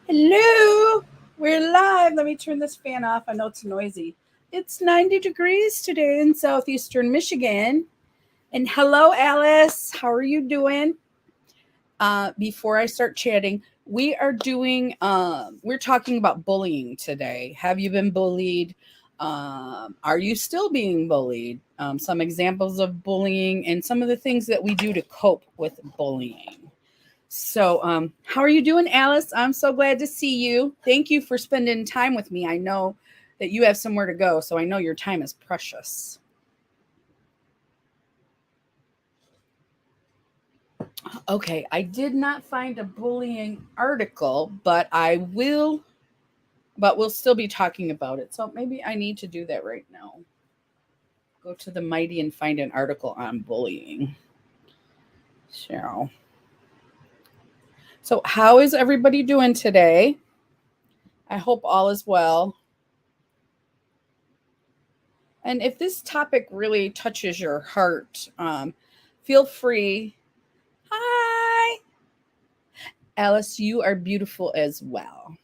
Hello, we're live. Let me turn this fan off. I know it's noisy. It's 90 degrees today in southeastern Michigan. And hello, Alice. How are you doing? Before I start chatting, we're talking about bullying today. Have you been bullied? Are you still being bullied? Some examples of bullying and some of the things that we do to cope with bullying. So, how are you doing, Alice? I'm so glad to see you. Thank you for spending time with me. I know that you have somewhere to go, so I know your time is precious. Okay, I did not find a bullying article, but we'll still be talking about it. So maybe I need to do that right now. Go to the Mighty and find an article on bullying. So, so how is everybody doing today? I hope all is well. And if this topic really touches your heart, feel free. Hi, Alice, you are beautiful as well.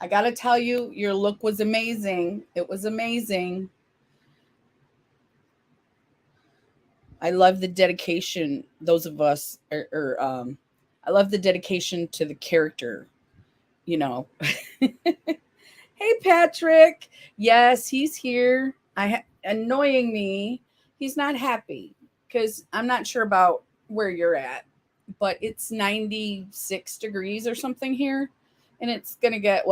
I got to tell you, your look was amazing. It was amazing. I love the dedication, those of us, I love the dedication to the character, you know. Hey, Patrick. Yes, he's here. Annoying me. He's not happy because I'm not sure about where you're at, but it's 96 degrees or something here, and it's gonna get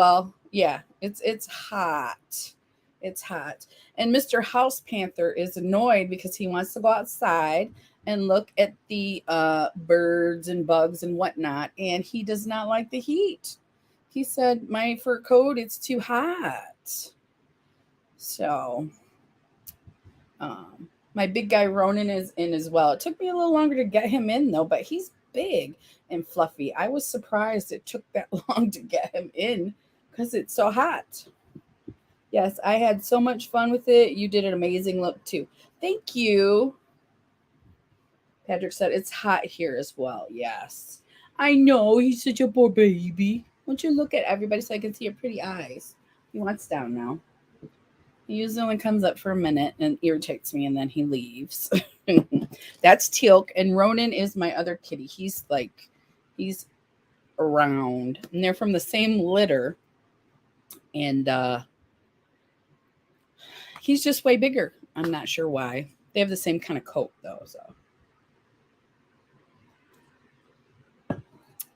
yeah, it's hot. It's hot. And Mr. House Panther is annoyed because he wants to go outside and look at the birds and bugs and whatnot, and he does not like the heat. He said, "My fur coat, it's too hot." So, my big guy Ronan is in as well. It took me a little longer to get him in though, but he's big and fluffy. I was surprised it took that long to get him in because it's so hot. Yes, I had so much fun with it. You did an amazing look too. Thank you. Patrick said it's hot here as well. Yes. I know he's such a poor baby. Won't you look at everybody so I can see your pretty eyes? He wants down now. He usually only comes up for a minute and irritates me and then he leaves. That's Teal'c, and Ronan is my other kitty. He's around. And they're from the same litter. And he's just way bigger. I'm not sure why. They have the same kind of coat though, so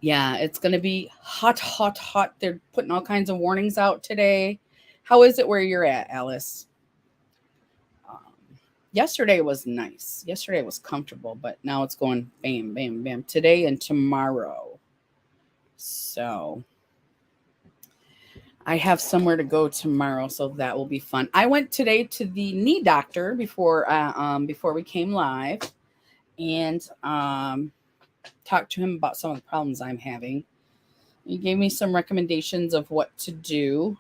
yeah, it's going to be hot, hot, hot. They're putting all kinds of warnings out today. How is it where you're at, Alice? Um, Yesterday was nice. Yesterday was comfortable, but now it's going bam, bam, bam today and tomorrow. So I have somewhere to go tomorrow, so that will be fun. I went today to the knee doctor before we came live, and talked to him about some of the problems I'm having. He gave me some recommendations of what to do,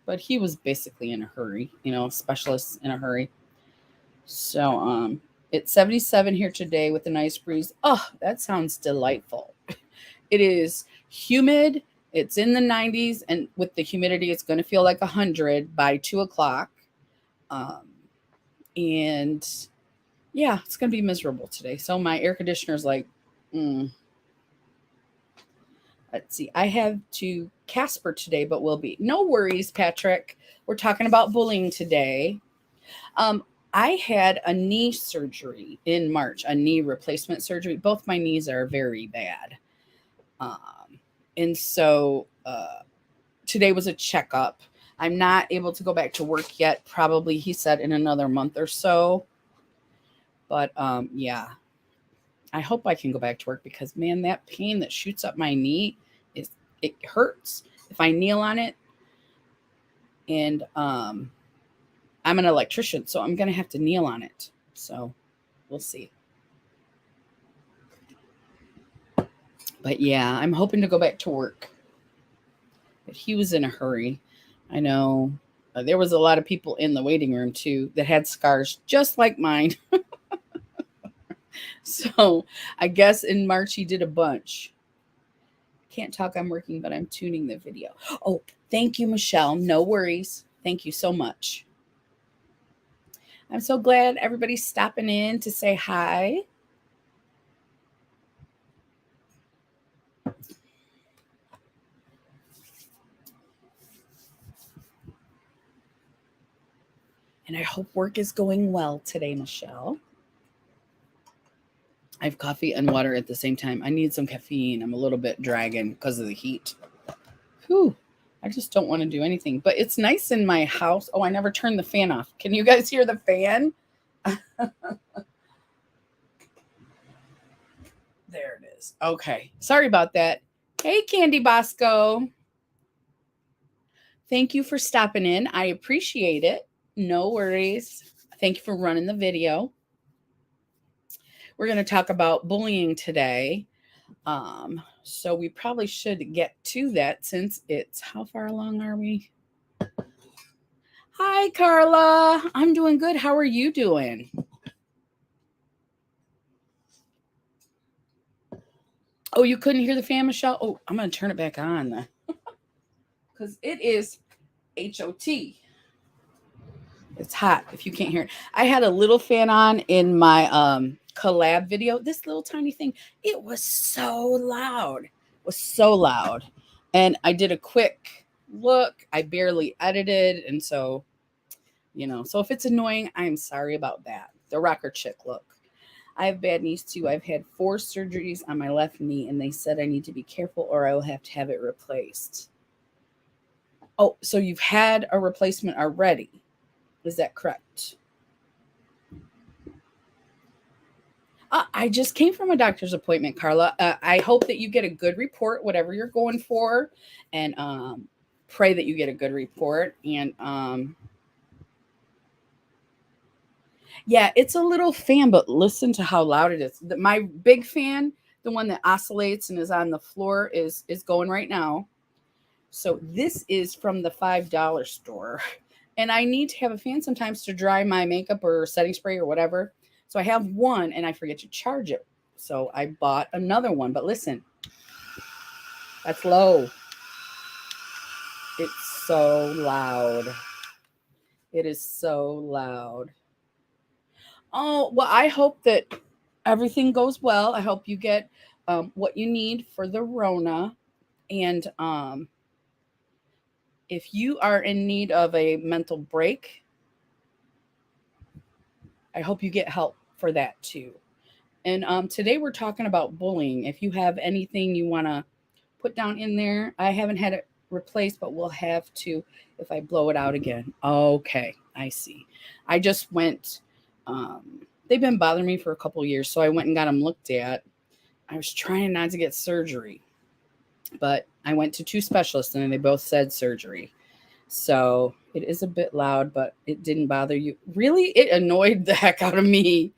but he was basically in a hurry, specialist in a hurry. So it's 77 here today with a nice breeze. Oh, that sounds delightful. It is humid. It's in the 90s, and with the humidity, it's going to feel like 100 by 2 o'clock. Um, and yeah, it's going to be miserable today. So my air conditioner is like, let's see. I have to Casper today, but will be. No worries, Patrick. We're talking about bullying today. Um, I had a knee surgery in March, a knee replacement surgery. Both my knees are very bad. Um, and so today was a checkup. I'm not able to go back to work yet. Probably, he said, in another month or so. But yeah, I hope I can go back to work because man, that pain that shoots up my knee it hurts if I kneel on it. And I'm an electrician, so I'm gonna have to kneel on it. So we'll see. But yeah, I'm hoping to go back to work. But he was in a hurry. I know there was a lot of people in the waiting room too that had scars just like mine. So I guess in March he did a bunch. can't talk. I'm working, but I'm tuning the video. Oh, thank you, Michelle. No worries. Thank you so much. I'm so glad everybody's stopping in to say hi. And I hope work is going well today, Michelle. I have coffee and water at the same time. I need some caffeine. I'm a little bit dragging because of the heat. Whew. I just don't want to do anything. But it's nice in my house. Oh, I never turned the fan off. Can you guys hear the fan? There it is. Okay. Sorry about that. Hey, Candy Bosco. Thank you for stopping in. I appreciate it. No worries. Thank you for running the video. We're going to talk about bullying today. So we probably should get to that since it's, how far along are we? Hi, Carla. I'm doing good. How are you doing? Oh, you couldn't hear the fan, Michelle? Oh, I'm going to turn it back on because it is HOT. It's hot if you can't hear it. I had a little fan on in my collab video. This little tiny thing, it was so loud. It was so loud. And I did a quick look. I barely edited. And so, so if it's annoying, I'm sorry about that. The rocker chick look. I have bad knees too. I've had 4 surgeries on my left knee, and they said I need to be careful or I will have to have it replaced. Oh, so you've had a replacement already. Is that correct? I just came from a doctor's appointment, Carla. I hope that you get a good report, whatever you're going for, and pray that you get a good report. And yeah, it's a little fan, but listen to how loud it is. My big fan, the one that oscillates and is on the floor, is going right now. So this is from the $5 store. And I need to have a fan sometimes to dry my makeup or setting spray or whatever. So I have one and I forget to charge it. So I bought another one. But listen, that's low. It's so loud. It is so loud. Oh, well, I hope that everything goes well. I hope you get what you need for the Rona. And if you are in need of a mental break, I hope you get help for that too. And today we're talking about bullying. If you have anything you want to put down in there, I haven't had it replaced, but we'll have to if I blow it out again. Okay, I see. I just went, they've been bothering me for a couple of years, so I went and got them looked at. I was trying not to get surgery, but I went to 2 specialists and they both said surgery. So it is a bit loud, but it didn't bother you. Really? It annoyed the heck out of me.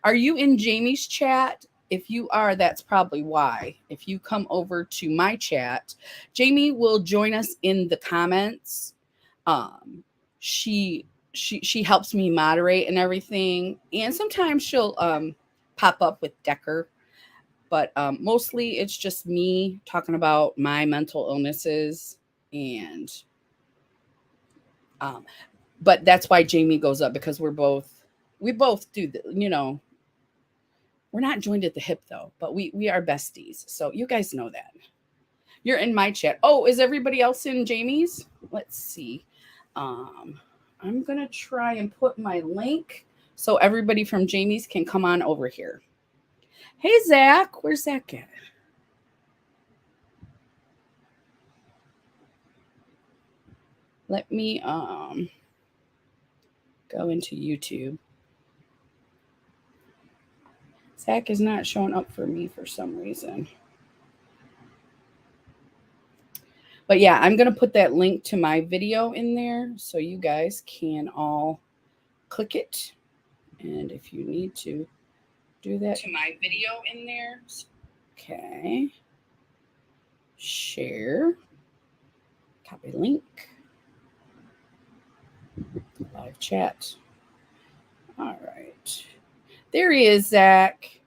Are you in Jamie's chat? If you are, that's probably why. If you come over to my chat, Jamie will join us in the comments. She helps me moderate and everything, and sometimes she'll pop up with Decker. But mostly it's just me talking about my mental illnesses and but that's why Jamie goes up, because we both do we're not joined at the hip though, but we are besties. So you guys know that. You're in my chat. Oh, is everybody else in Jamie's? Let's see. I'm going to try and put my link so everybody from Jamie's can come on over here. Hey, Zach. Where's Zach at? Let me go into YouTube. Zach is not showing up for me for some reason. But yeah, I'm going to put that link to my video in there so you guys can all click it. And if you need to do that to my video in there. Okay. Share. Copy link. Live chat. All right. There he is, Zach.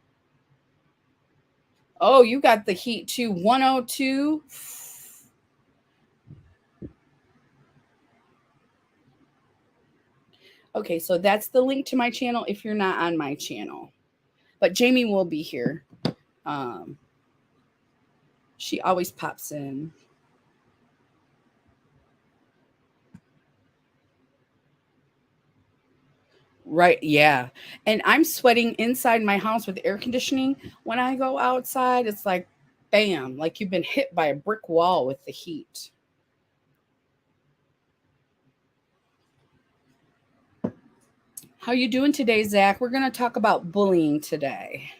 Oh, you got the heat too. 102. Okay, so that's the link to my channel if you're not on my channel. But Jamie will be here. Um, she always pops in. Right, yeah. And I'm sweating inside my house with air conditioning. When I go outside, it's like bam, like you've been hit by a brick wall with the heat. How you doing today, Zach? We're going to talk about bullying today.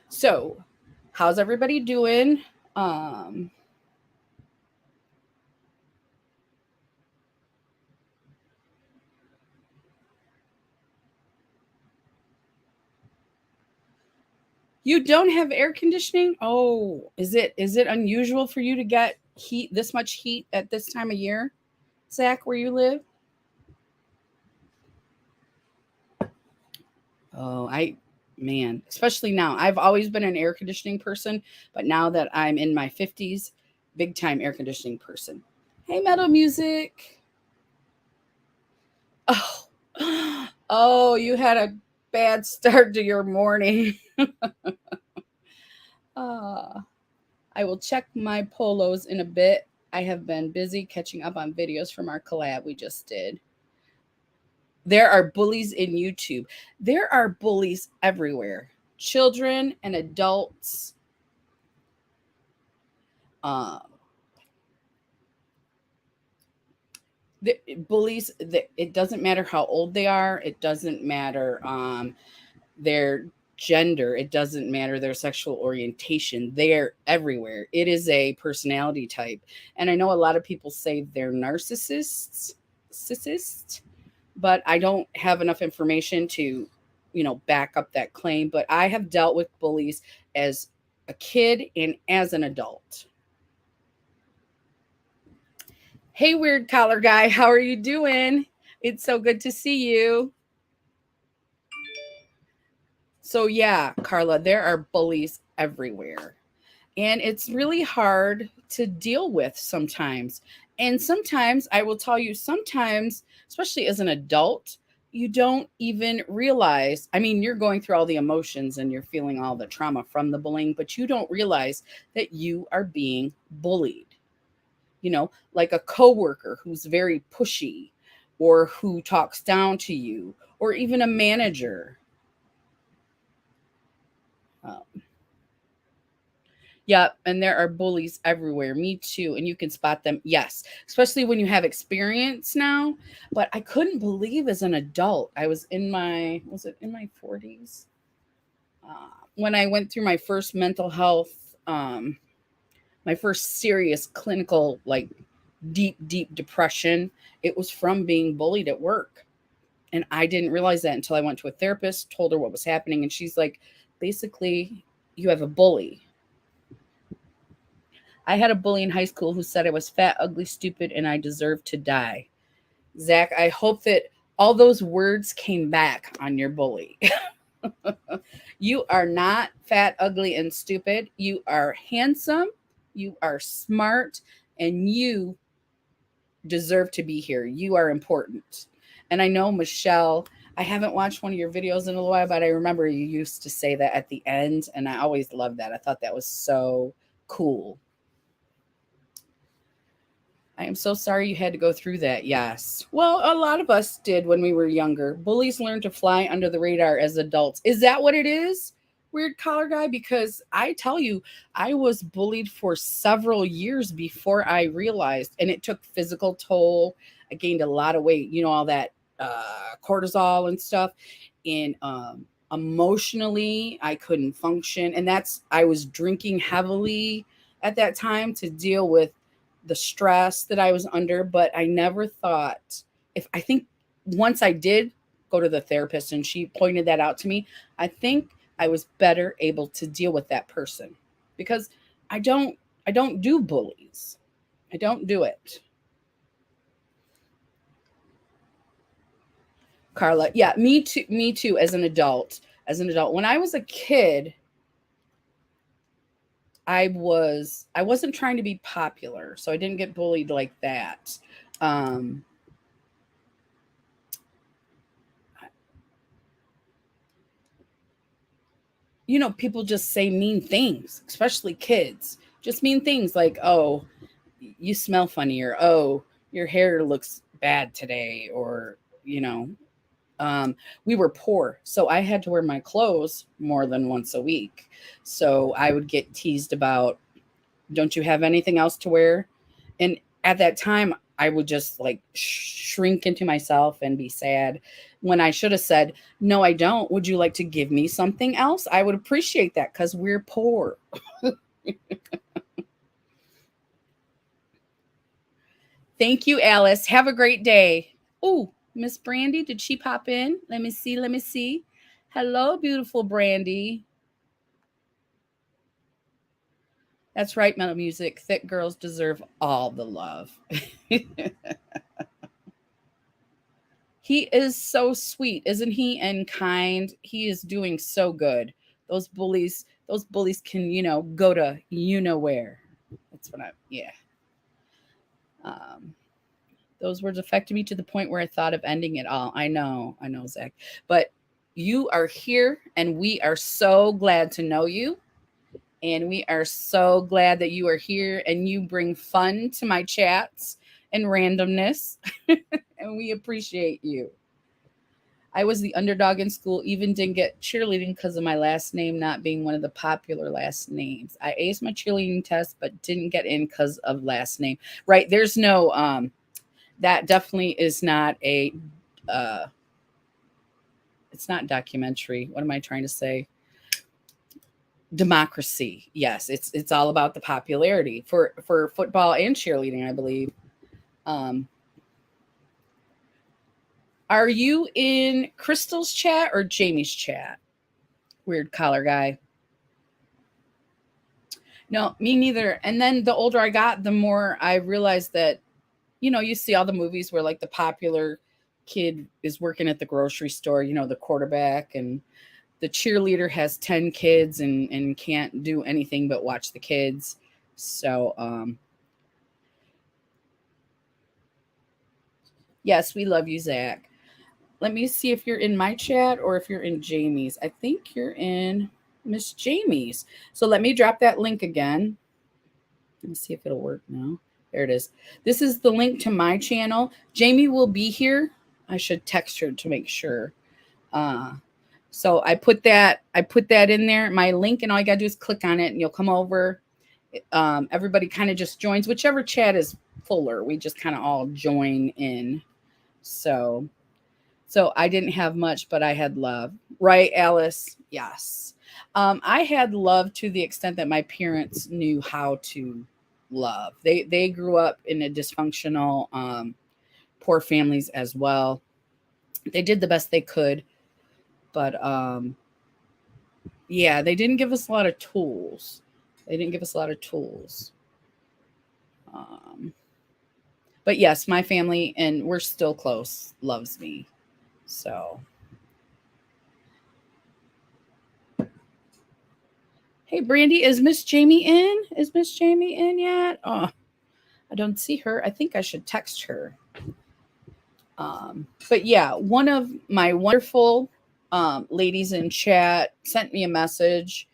So, how's everybody doing? Um, you don't have air conditioning? Oh, is it unusual for you to get heat this much heat at this time of year, Zach, where you live? Oh, man, especially now. I've always been an air conditioning person, but now that I'm in my 50s, big time air conditioning person. Hey, metal music. Oh, oh, you had a bad start to your morning. uh, I will check my polos in a bit. I have been busy catching up on videos from our collab we just did. There are bullies in YouTube. There are bullies everywhere. Children and adults. Um, the bullies. It doesn't matter how old they are. It doesn't matter their gender. It doesn't matter their sexual orientation. They're everywhere. It is a personality type, and I know a lot of people say they're narcissists, but I don't have enough information to, back up that claim. But I have dealt with bullies as a kid and as an adult. Hey, weird collar guy, how are you doing? It's so good to see you. So, yeah, Carla, there are bullies everywhere. And it's really hard to deal with sometimes. And sometimes, I will tell you, sometimes, especially as an adult, you don't even realize. I mean, you're going through all the emotions and you're feeling all the trauma from the bullying, but you don't realize that you are being bullied. Like a coworker who's very pushy or who talks down to you, or even a manager. Um, yeah, and there are bullies everywhere. Me too. And you can spot them. Yes, especially when you have experience now. But I couldn't believe as an adult, I was it in my 40s? When I went through my first mental health, um, my first serious clinical, like deep, deep depression, it was from being bullied at work. And I didn't realize that until I went to a therapist, told her what was happening. And she's like, basically, you have a bully. I had a bully in high school who said I was fat, ugly, stupid, and I deserved to die. Zach, I hope that all those words came back on your bully. You are not fat, ugly, and stupid. You are handsome, you are smart, and you deserve to be here. You are important. And I know, Michelle, I haven't watched one of your videos in a while, but I remember you used to say that at the end, and I always loved that. I thought that was so cool. I am so sorry you had to go through that. Yes. Well, a lot of us did when we were younger. Bullies learn to fly under the radar as adults. Is that what it is? Weird collar guy? Because I tell you, I was bullied for several years before I realized, and it took physical toll. I gained a lot of weight, all that cortisol and stuff. And emotionally, I couldn't function. And I was drinking heavily at that time to deal with the stress that I was under, but I never thought if I think once I did go to the therapist and she pointed that out to me, I think I was better able to deal with that person because I don't I don't do bullies. I don't do it. Carla. Yeah, me too. Me too. As an adult, when I was a kid, I wasn't trying to be popular, so I didn't get bullied like that. Um, People just say mean things, especially kids. Just mean things like, "Oh, you smell funny," or "Oh, your hair looks bad today," or you know, we were poor, so I had to wear my clothes more than once a week. So I would get teased about, don't you have anything else to wear? And at that time, I would just like shrink into myself and be sad when I should have said, no, I don't. Would you like to give me something else? I would appreciate that because we're poor. Thank you, Alice. Have a great day. Oh, Miss Brandy, did she pop in? Let me see. Let me see. Hello, beautiful Brandy. That's right, Metal Music. Thick girls deserve all the love. He is so sweet, isn't he? And kind. He is doing so good. Those bullies can, go to where. That's what yeah. Um, those words affected me to the point where I thought of ending it all. I know, Zach. But you are here, and we are so glad to know you. And we are so glad that you are here and you bring fun to my chats and randomness. And we appreciate you. I was the underdog in school, even didn't get cheerleading because of my last name not being one of the popular last names. I aced my cheerleading test, but didn't get in because of last name. Right. There's no, that definitely is not uh, it's not documentary. What am I trying to say? Democracy. Yes. It's all about the popularity for football and cheerleading, I believe. Um, are you in Crystal's chat or Jamie's chat? Weird collar guy. No, me neither. And then the older I got, the more I realized that, you see all the movies where like the popular kid is working at the grocery store, the quarterback, and the cheerleader has 10 kids and can't do anything but watch the kids. So, yes, we love you, Zach. Let me see if you're in my chat or if you're in Jamie's. I think you're in Miss Jamie's. So let me drop that link again. Let me see if it'll work now. There it is. This is the link to my channel. Jamie will be here. I should text her to make sure. Uh, so I put that in there, my link, and all you gotta do is click on it and you'll come over. Everybody kind of just joins, whichever chat is fuller. We just kind of all join in. So I didn't have much, but I had love. Right, Alice? Yes. I had love to the extent that my parents knew how to love. They grew up in a dysfunctional, poor families as well. They did the best they could, but yeah, they didn't give us a lot of tools. They didn't give us a lot of tools. Um, but yes, my family, and we're still close, loves me. So, hey, Brandy, is Miss Jamie in? Is Miss Jamie in yet? Oh, I don't see her. I think I should text her. But yeah, one of my wonderful ladies in chat sent me a message.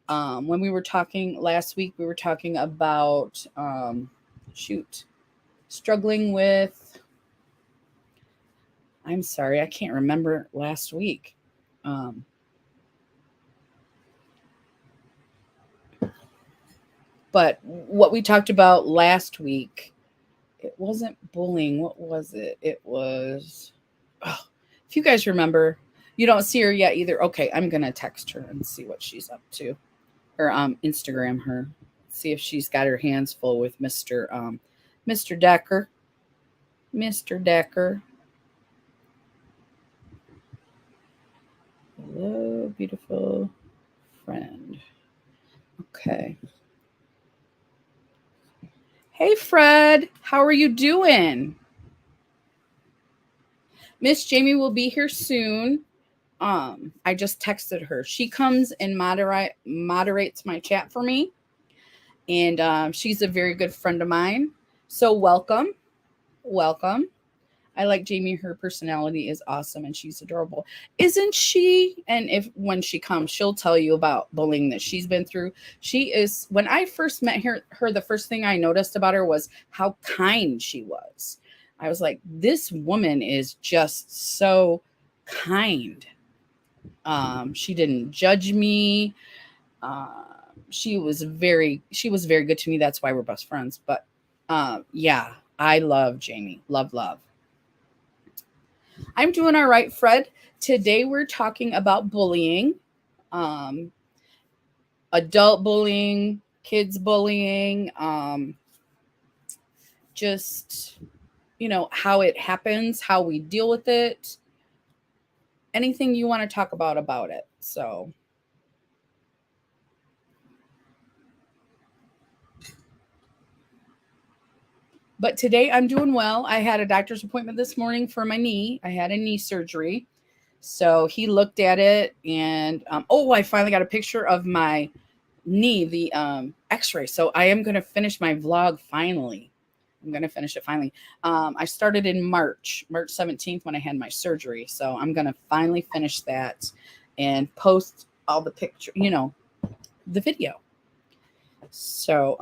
When we were talking last week, we were talking about, struggling with, I'm sorry, I can't remember last week. Um, but what we talked about last week, it wasn't bullying. What was it? It was, oh, if you guys remember, you don't see her yet either. Okay, I'm going to text her and see what she's up to, or Instagram her, see if she's got her hands full with Mr. Decker. Mr. Decker. Hello, beautiful friend. Okay. Hey, Fred. How are you doing? Miss Jamie will be here soon. I just texted her. She comes and moderates my chat for me, and she's a very good friend of mine. So welcome, welcome. I like Jamie. Her personality is awesome and she's adorable. Isn't she? And if when she comes, she'll tell you about bullying that she's been through. She is when I first met her the first thing I noticed about her was how kind she was. I was like, this woman is just so kind. She didn't judge me. Uh, she was very good to me. That's why we're best friends. But yeah, I love Jamie. Love, love. I'm doing all right, Fred. Today we're talking about bullying, um, adult bullying, kids bullying, just, how it happens, how we deal with it, anything you want to talk about it. So, but today I'm doing well. I had a doctor's appointment this morning for my knee. I had a knee surgery. So he looked at it and, I finally got a picture of my knee, the x-ray. So I am going to finish my vlog finally. I'm going to finish it finally. I started in March 17th when I had my surgery. So I'm going to finally finish that and post all the picture, the video. So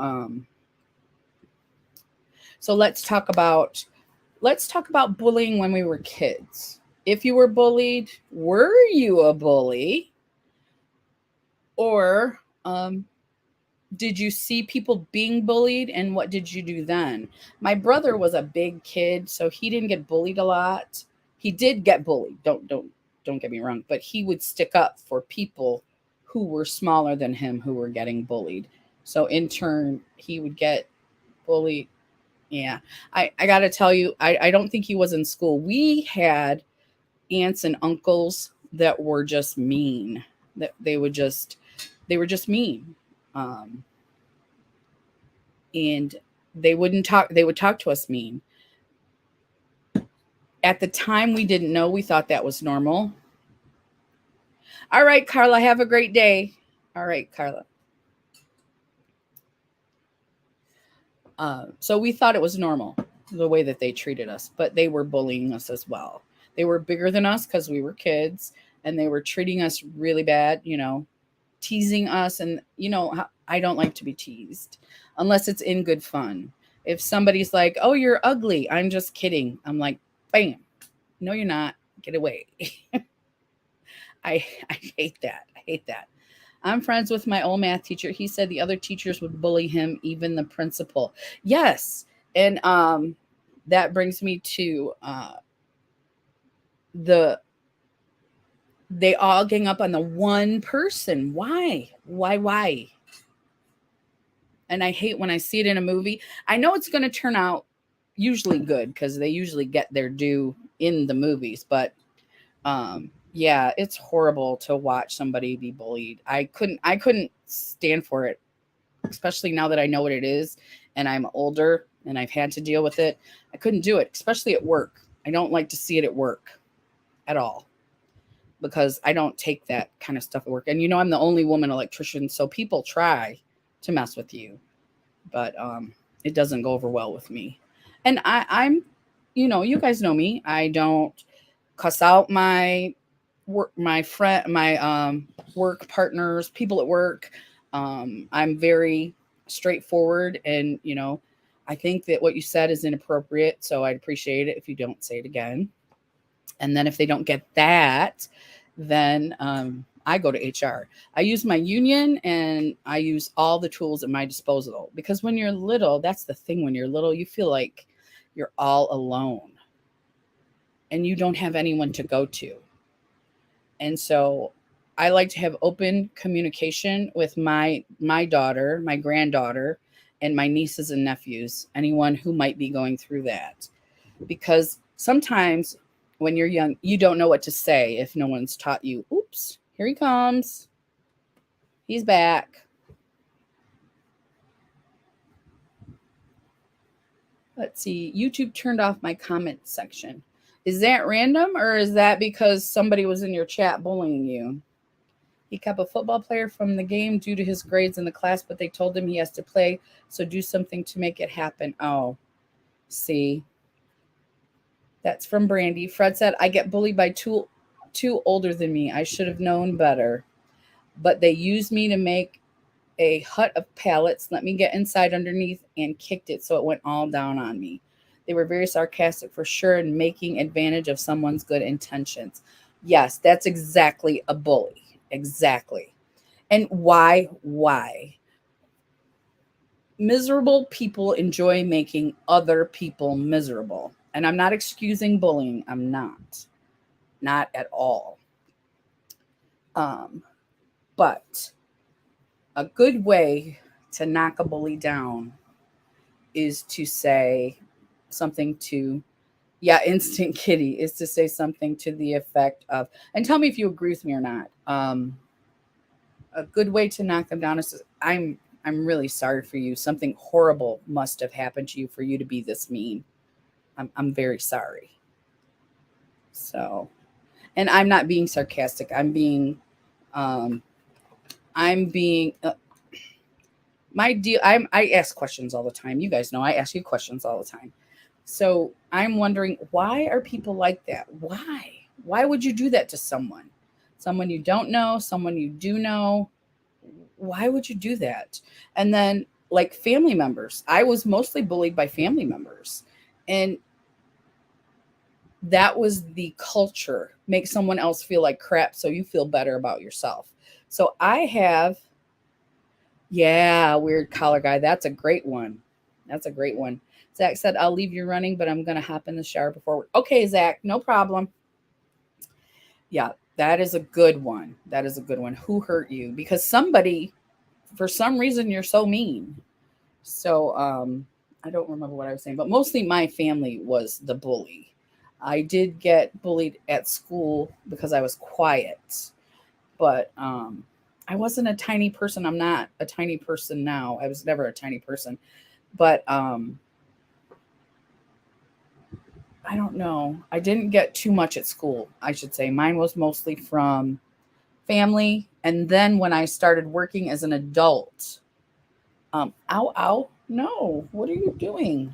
let's talk about bullying when we were kids. If you were bullied, were you a bully? Or did you see people being bullied and what did you do then? My brother was a big kid, so he didn't get bullied a lot. He did get bullied. Don't get me wrong, but he would stick up for people who were smaller than him who were getting bullied. So in turn, he would get bullied. Yeah. I got to tell you, I don't think he was in school. We had aunts and uncles that were just mean. That they were just mean. Um, and they wouldn't talk. They would talk to us mean. At the time, we didn't know. We thought that was normal. All right, Carla, have a great day. All right, Carla. So we thought it was normal the way that they treated us, but they were bullying us as well. They were bigger than us because we were kids, and they were treating us really bad. Teasing us, and I don't like to be teased unless it's in good fun. If somebody's like, "Oh, you're ugly," I'm just kidding. I'm like, bam, no, you're not. Get away. I hate that. I hate that. I'm friends with my old math teacher. He said the other teachers would bully him, even the principal. Yes, and that brings me to the they all gang up on the one person. Why? Why? And I hate when I see it in a movie. I know it's going to turn out usually good because they usually get their due in the movies, but yeah, it's horrible to watch somebody be bullied. I couldn't stand for it, especially now that I know what it is and I'm older and I've had to deal with it. I couldn't do it, especially at work. I don't like to see it at work at all because I don't take that kind of stuff at work. And I'm the only woman electrician, so people try to mess with you, but it doesn't go over well with me. And I'm, you guys know me. I don't cuss out my work, my friend, my work partners, people at work. I'm very straightforward, and I think that what you said is inappropriate. So I'd appreciate it if you don't say it again. And then if they don't get that, then I go to HR. I use my union and I use all the tools at my disposal because when you're little, that's the thing. When you're little, you feel like you're all alone and you don't have anyone to go to. And so I like to have open communication with my daughter, my granddaughter, and my nieces and nephews, anyone who might be going through that. Because sometimes when you're young, you don't know what to say if no one's taught you. Oops, here he comes. He's back. Let's see. YouTube turned off my comment section. Is that random or is that because somebody was in your chat bullying you? He kept a football player from the game due to his grades in the class, but they told him he has to play, so do something to make it happen. Oh, see. That's from Brandy. Fred said, I get bullied by two older than me. I should have known better. But they used me to make a hut of pallets, let me get inside underneath, and kicked it so it went all down on me. They were very sarcastic for sure and making advantage of someone's good intentions. Yes, that's exactly a bully. Exactly. And why? Why? Miserable people enjoy making other people miserable. And I'm not excusing bullying. I'm not. Not at all. Um, but a good way to knock a bully down is to say something to, yeah, instant kitty is to say something to the effect of, and tell me if you agree with me or not. A good way to knock them down is to, I'm really sorry for you. Something horrible must have happened to you for you to be this mean. I'm very sorry. So, and I'm not being sarcastic. Um, I'm being my deal. I ask questions all the time. You guys know I ask you questions all the time. So I'm wondering, why are people like that? Why? Why would you do that to someone? Someone you don't know, someone you do know. Why would you do that? And then, like, family members. I was mostly bullied by family members. And that was the culture. Make someone else feel like crap so you feel better about yourself. So I have, yeah, weird collar guy. That's a great one. That's a great one. Zach said, I'll leave you running, but I'm going to hop in the shower before work. Okay, Zach, no problem. Yeah, that is a good one. That is a good one. Who hurt you? Because somebody, for some reason, you're so mean. So I don't remember what I was saying, but mostly my family was the bully. I did get bullied at school because I was quiet, but I wasn't a tiny person. I'm not a tiny person now. I was never a tiny person, but I don't know. I didn't get too much at school, I should say. Mine was mostly from family. And then when I started working as an adult, ow, ow, no, what are you doing?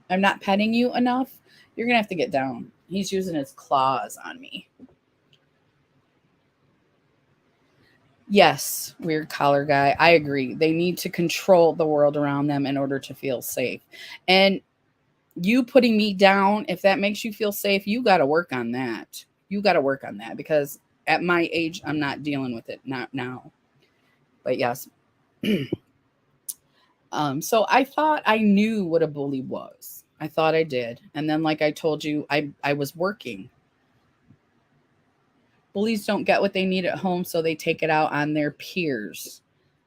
I'm not petting you enough. You're going to have to get down. He's using his claws on me. Yes, weird collar guy. I agree. They need to control the world around them in order to feel safe. And you putting me down, if that makes you feel safe, you got to work on that. You got to work on that because at my age, I'm not dealing with it, not now. But yes. So I thought I knew what a bully was. I thought I did. And then, like I told you, I was working. Bullies don't get what they need at home, so they take it out on their peers.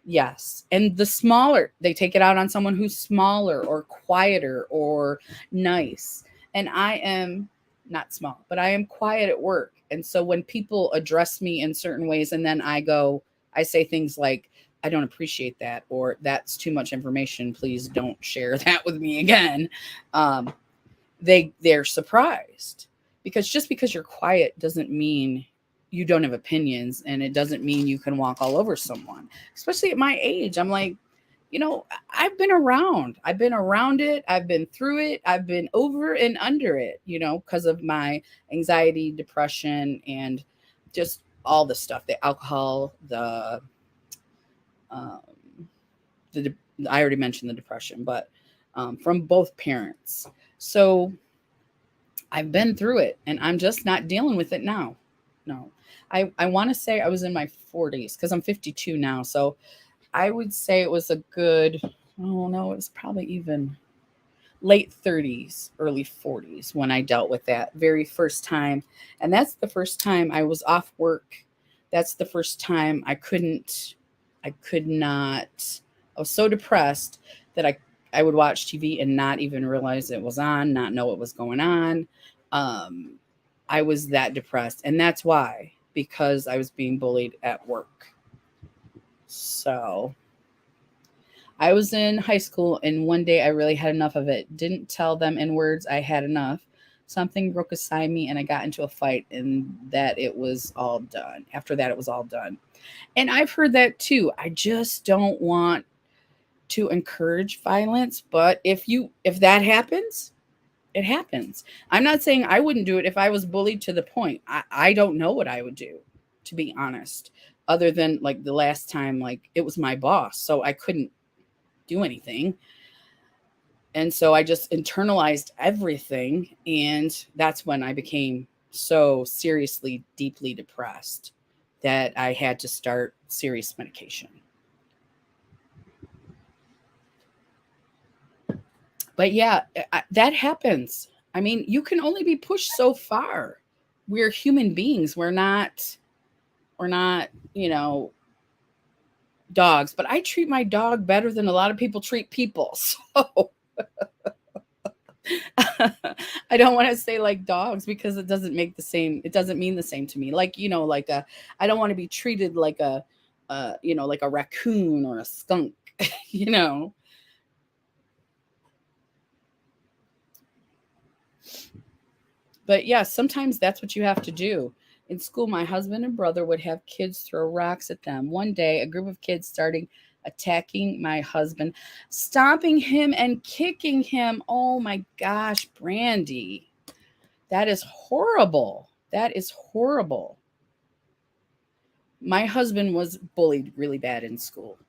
Yes. And the smaller, they take it out on someone who's smaller or quieter or nice. And I am not small, but I am quiet at work. And so when people address me in certain ways, and then I say things like, I don't appreciate that, or that's too much information. Please don't share that with me again. Um, they're surprised because just because you're quiet doesn't mean you don't have opinions, and it doesn't mean you can walk all over someone, especially at my age. I'm like, I've been around it, I've been through it, I've been over and under it, because of my anxiety, depression, and just all the stuff, the alcohol, um, the I already mentioned the depression, but from both parents. So I've been through it, and I'm just not dealing with it now. No, I want to say I was in my 40s because I'm 52 now. So I would say it was a good, oh no, it was probably even late 30s, early 40s when I dealt with that very first time. And that's the first time I was off work. That's the first time I could not, I was so depressed that I would watch TV and not even realize it was on, not know what was going on. Um, I was that depressed. And that's why, because I was being bullied at work. So I was in high school, and one day I really had enough of it. Didn't tell them in words I had enough. something broke beside me and I got into a fight, and that it was all done. After that, it was all done. And I've heard that too. I just don't want to encourage violence, but if that happens, it happens. I'm not saying I wouldn't do it if I was bullied to the point. I don't know what I would do, to be honest, other than like the last time, like it was my boss, so I couldn't do anything. And so I just internalized everything. And that's when I became so seriously, deeply depressed that I had to start serious medication. But yeah, that happens. I mean, you can only be pushed so far. We're human beings. We're not, dogs, but I treat my dog better than a lot of people treat people. So I don't want to say like dogs because it doesn't mean the same to me. Like, I don't want to be treated like like a raccoon or a skunk, you know. But yeah, sometimes that's what you have to do. In school, my husband and brother would have kids throw rocks at them. One day, a group of kids starting attacking my husband, stomping him and kicking him. Oh my gosh, Brandy. That is horrible. That is horrible. My husband was bullied really bad in school.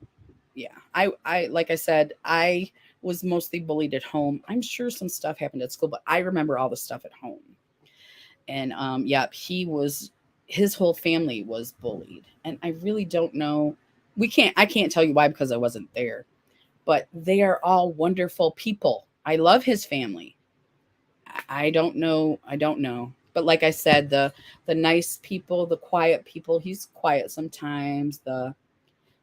Yeah. I like I said, I was mostly bullied at home. I'm sure some stuff happened at school, but I remember all the stuff at home. And yeah, his whole family was bullied. And I really don't know. I can't tell you why because I wasn't there. But they are all wonderful people. I love his family. I don't know. I don't know. But like I said, the nice people, the quiet people, he's quiet sometimes.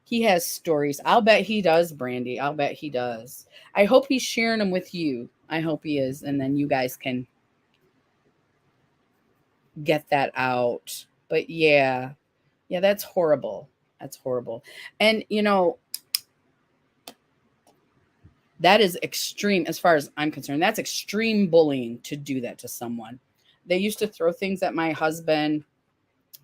He has stories. I'll bet he does, Brandy. I'll bet he does. I hope he's sharing them with you. I hope he is. And then you guys can get that out. But yeah, that's horrible. That's horrible. And that is extreme as far as I'm concerned. That's extreme bullying to do that to someone. They used to throw things at my husband,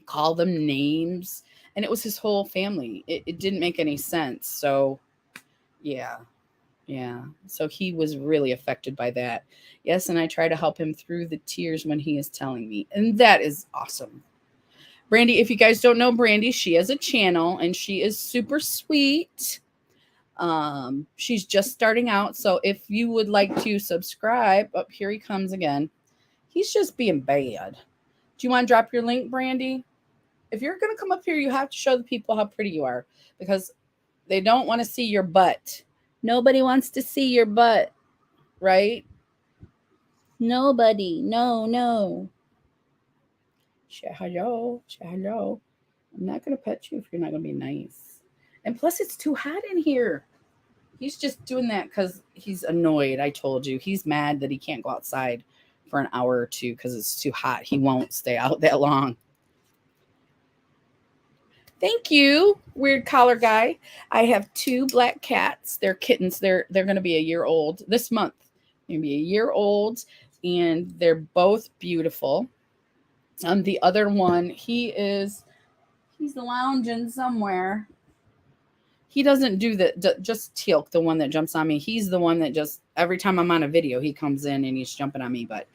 call them names, and it was his whole family. It didn't make any sense. So yeah. Yeah. So he was really affected by that. Yes, and I try to help him through the tears when he is telling me. And that is awesome. Brandy, if you guys don't know Brandy, she has a channel and she is super sweet. She's just starting out. So if you would like to subscribe, here he comes again. He's just being bad. Do you want to drop your link, Brandy? If you're going to come up here, you have to show the people how pretty you are because they don't want to see your butt. Nobody wants to see your butt, right? Nobody. No. Say hello. Say hello. I'm not going to pet you if you're not going to be nice. And plus, it's too hot in here. He's just doing that because he's annoyed. I told you. He's mad that he can't go outside for an hour or two because it's too hot. He won't stay out that long. Thank you, weird collar guy. I have 2 black cats. They're kittens. They're going to be a year old this month. They're going to be a year old, and they're both beautiful. The other one, he's lounging somewhere. He doesn't do just Teal'c, the one that jumps on me. He's the one that just every time I'm on a video, he comes in and he's jumping on me. But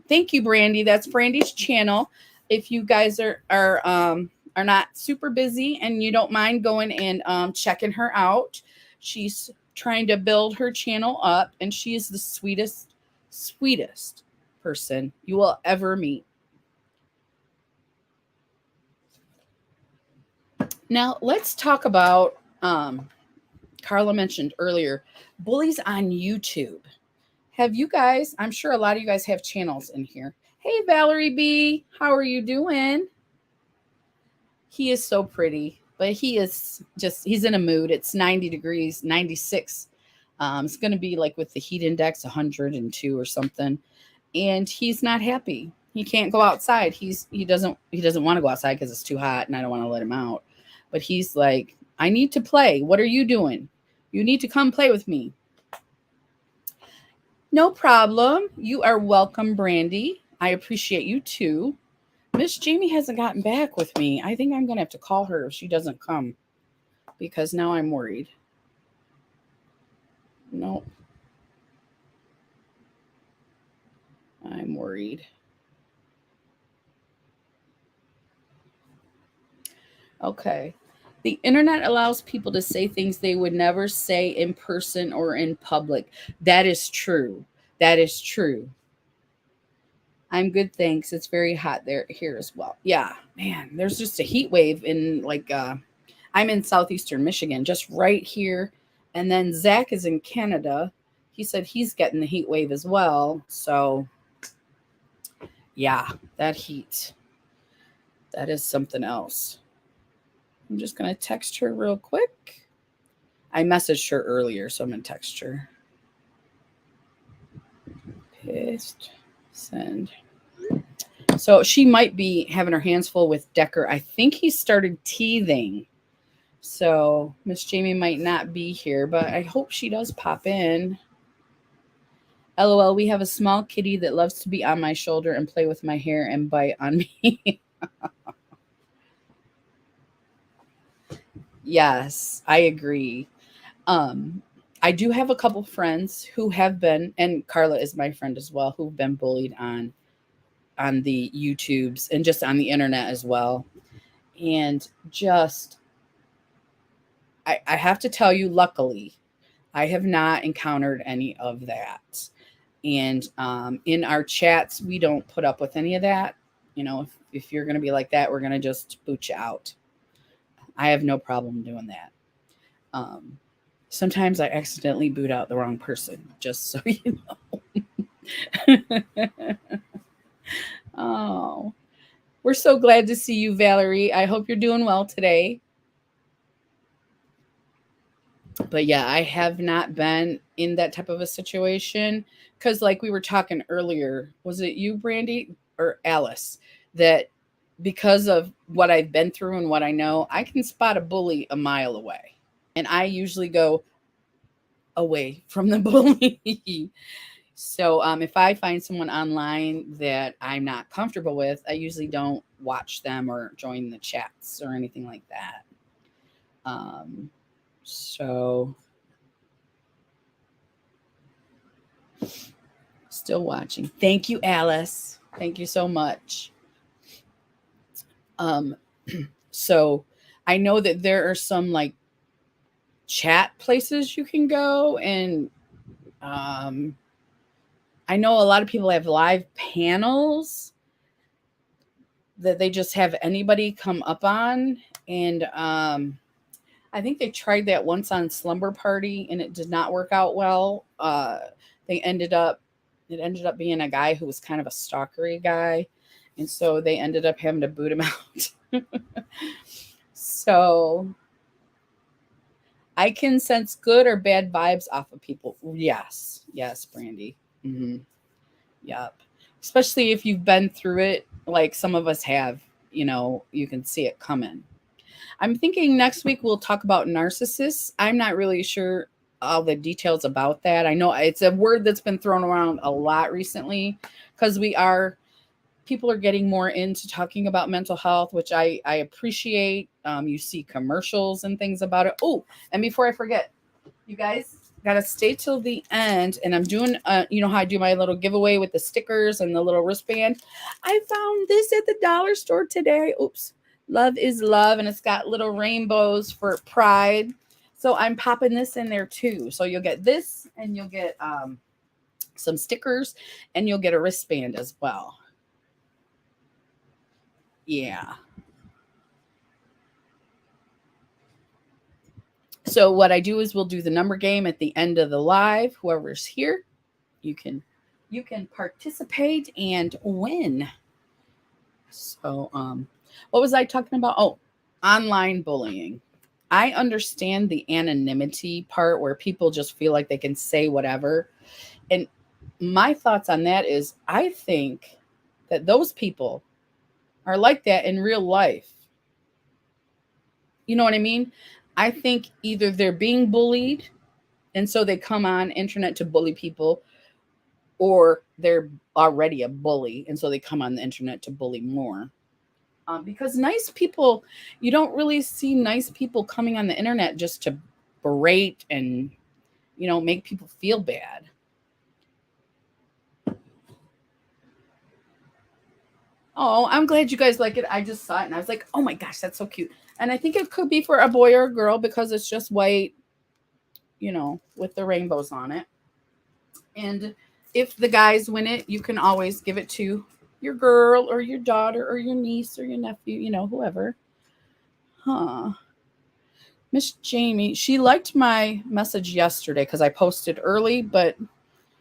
thank you, Brandy. That's Brandy's channel. If you guys are not super busy and you don't mind going and checking her out, she's trying to build her channel up, and she is the sweetest person you will ever meet. Now let's talk about Carla mentioned earlier, bullies on YouTube. Have you guys, I'm sure a lot of you guys have channels in here. Hey, Valerie B, how are you doing? He is so pretty, but he's in a mood. It's 90 degrees, 96. It's going to be like with the heat index, 102 or something. And he's not happy. He can't go outside. He doesn't want to go outside because it's too hot and I don't want to let him out. But he's like, I need to play. What are you doing? You need to come play with me. No problem. You are welcome, Brandy. I appreciate you too. Miss Jamie hasn't gotten back with me. I think I'm going to have to call her if she doesn't come because now I'm worried. No, I'm worried. Okay. The internet allows people to say things they would never say in person or in public. That is true. That is true. I'm good, thanks. It's very hot there here as well. Yeah, man, there's just a heat wave in I'm in southeastern Michigan, just right here. And then Zach is in Canada. He said he's getting the heat wave as well. So yeah, that heat. That is something else. I'm just gonna text her real quick. I messaged her earlier, so I'm gonna text her. Paste, send. So she might be having her hands full with Decker. I think he started teething. So Miss Jamie might not be here, but I hope she does pop in. LOL, we have a small kitty that loves to be on my shoulder and play with my hair and bite on me. Yes, I agree. Um, I do have a couple friends who have been, and Carla is my friend as well, who've been bullied on the YouTubes and just on the internet as well. And just I have to tell you, luckily, I have not encountered any of that. And in our chats, we don't put up with any of that. You know, if you're going to be like that, we're going to just boot you out. I have no problem doing that. Sometimes I accidentally boot out the wrong person, just so you know. Oh, we're so glad to see you, Valerie. I hope you're doing well today. But yeah, I have not been in that type of a situation because, like we were talking earlier, was it you, Brandy, or Alice, that because of what I've been through and what I know, I can spot a bully a mile away. And I usually go away from the bully. So if I find someone online that I'm not comfortable with, I usually don't watch them or join the chats or anything like that. So still watching. Thank you, Alice. Thank you so much. Um, so I know that there are some like chat places you can go, and I know a lot of people have live panels that they just have anybody come up on, and I think they tried that once on Slumber Party, and it did not work out well. They ended up it ended up being a guy who was kind of a stalkery guy, and so they ended up having to boot him out. So I can sense good or bad vibes off of people. Yes, yes, Brandy. Mm-hmm. Yep. Especially if you've been through it, like some of us have. You know, you can see it coming. I'm thinking next week we'll talk about narcissists. I'm not really sure all the details about that. I know it's a word that's been thrown around a lot recently because people are getting more into talking about mental health, which I appreciate. You see commercials and things about it. Oh, and before I forget, you guys gotta stay till the end. And I'm doing, you know how I do my little giveaway with the stickers and the little wristband. I found this at the dollar store today. Oops. Love is love, and it's got little rainbows for pride. So I'm popping this in there too. So you'll get this, and you'll get some stickers, and you'll get a wristband as well. Yeah. So what I do is we'll do the number game at the end of the live. Whoever's here, you can participate and win. So what was I talking about? Oh, online bullying. I understand the anonymity part where people just feel like they can say whatever. And my thoughts on that is I think that those people are like that in real life. You know what I mean? I think either they're being bullied and so they come on internet to bully people, or they're already a bully, and so they come on the internet to bully more. Because nice people, you don't really see nice people coming on the internet just to berate and, make people feel bad. Oh, I'm glad you guys like it. I just saw it and I was like, oh my gosh, that's so cute. And I think it could be for a boy or a girl because it's just white, with the rainbows on it. And if the guys win it, you can always give it to your girl or your daughter or your niece or your nephew, whoever. Huh. Miss Jamie, she liked my message yesterday because I posted early, but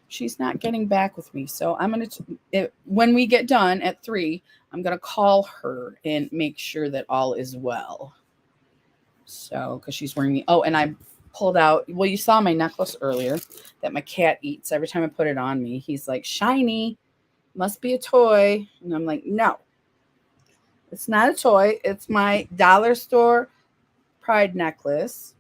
she's not getting back with me. So I'm going to, when we get done at 3, I'm going to call her and make sure that all is well. So, because she's wearing me. Oh, and I pulled out, well, you saw my necklace earlier that my cat eats. Every time I put it on me, he's like, shiny, must be a toy. And I'm like, no, it's not a toy. It's my dollar store pride necklace.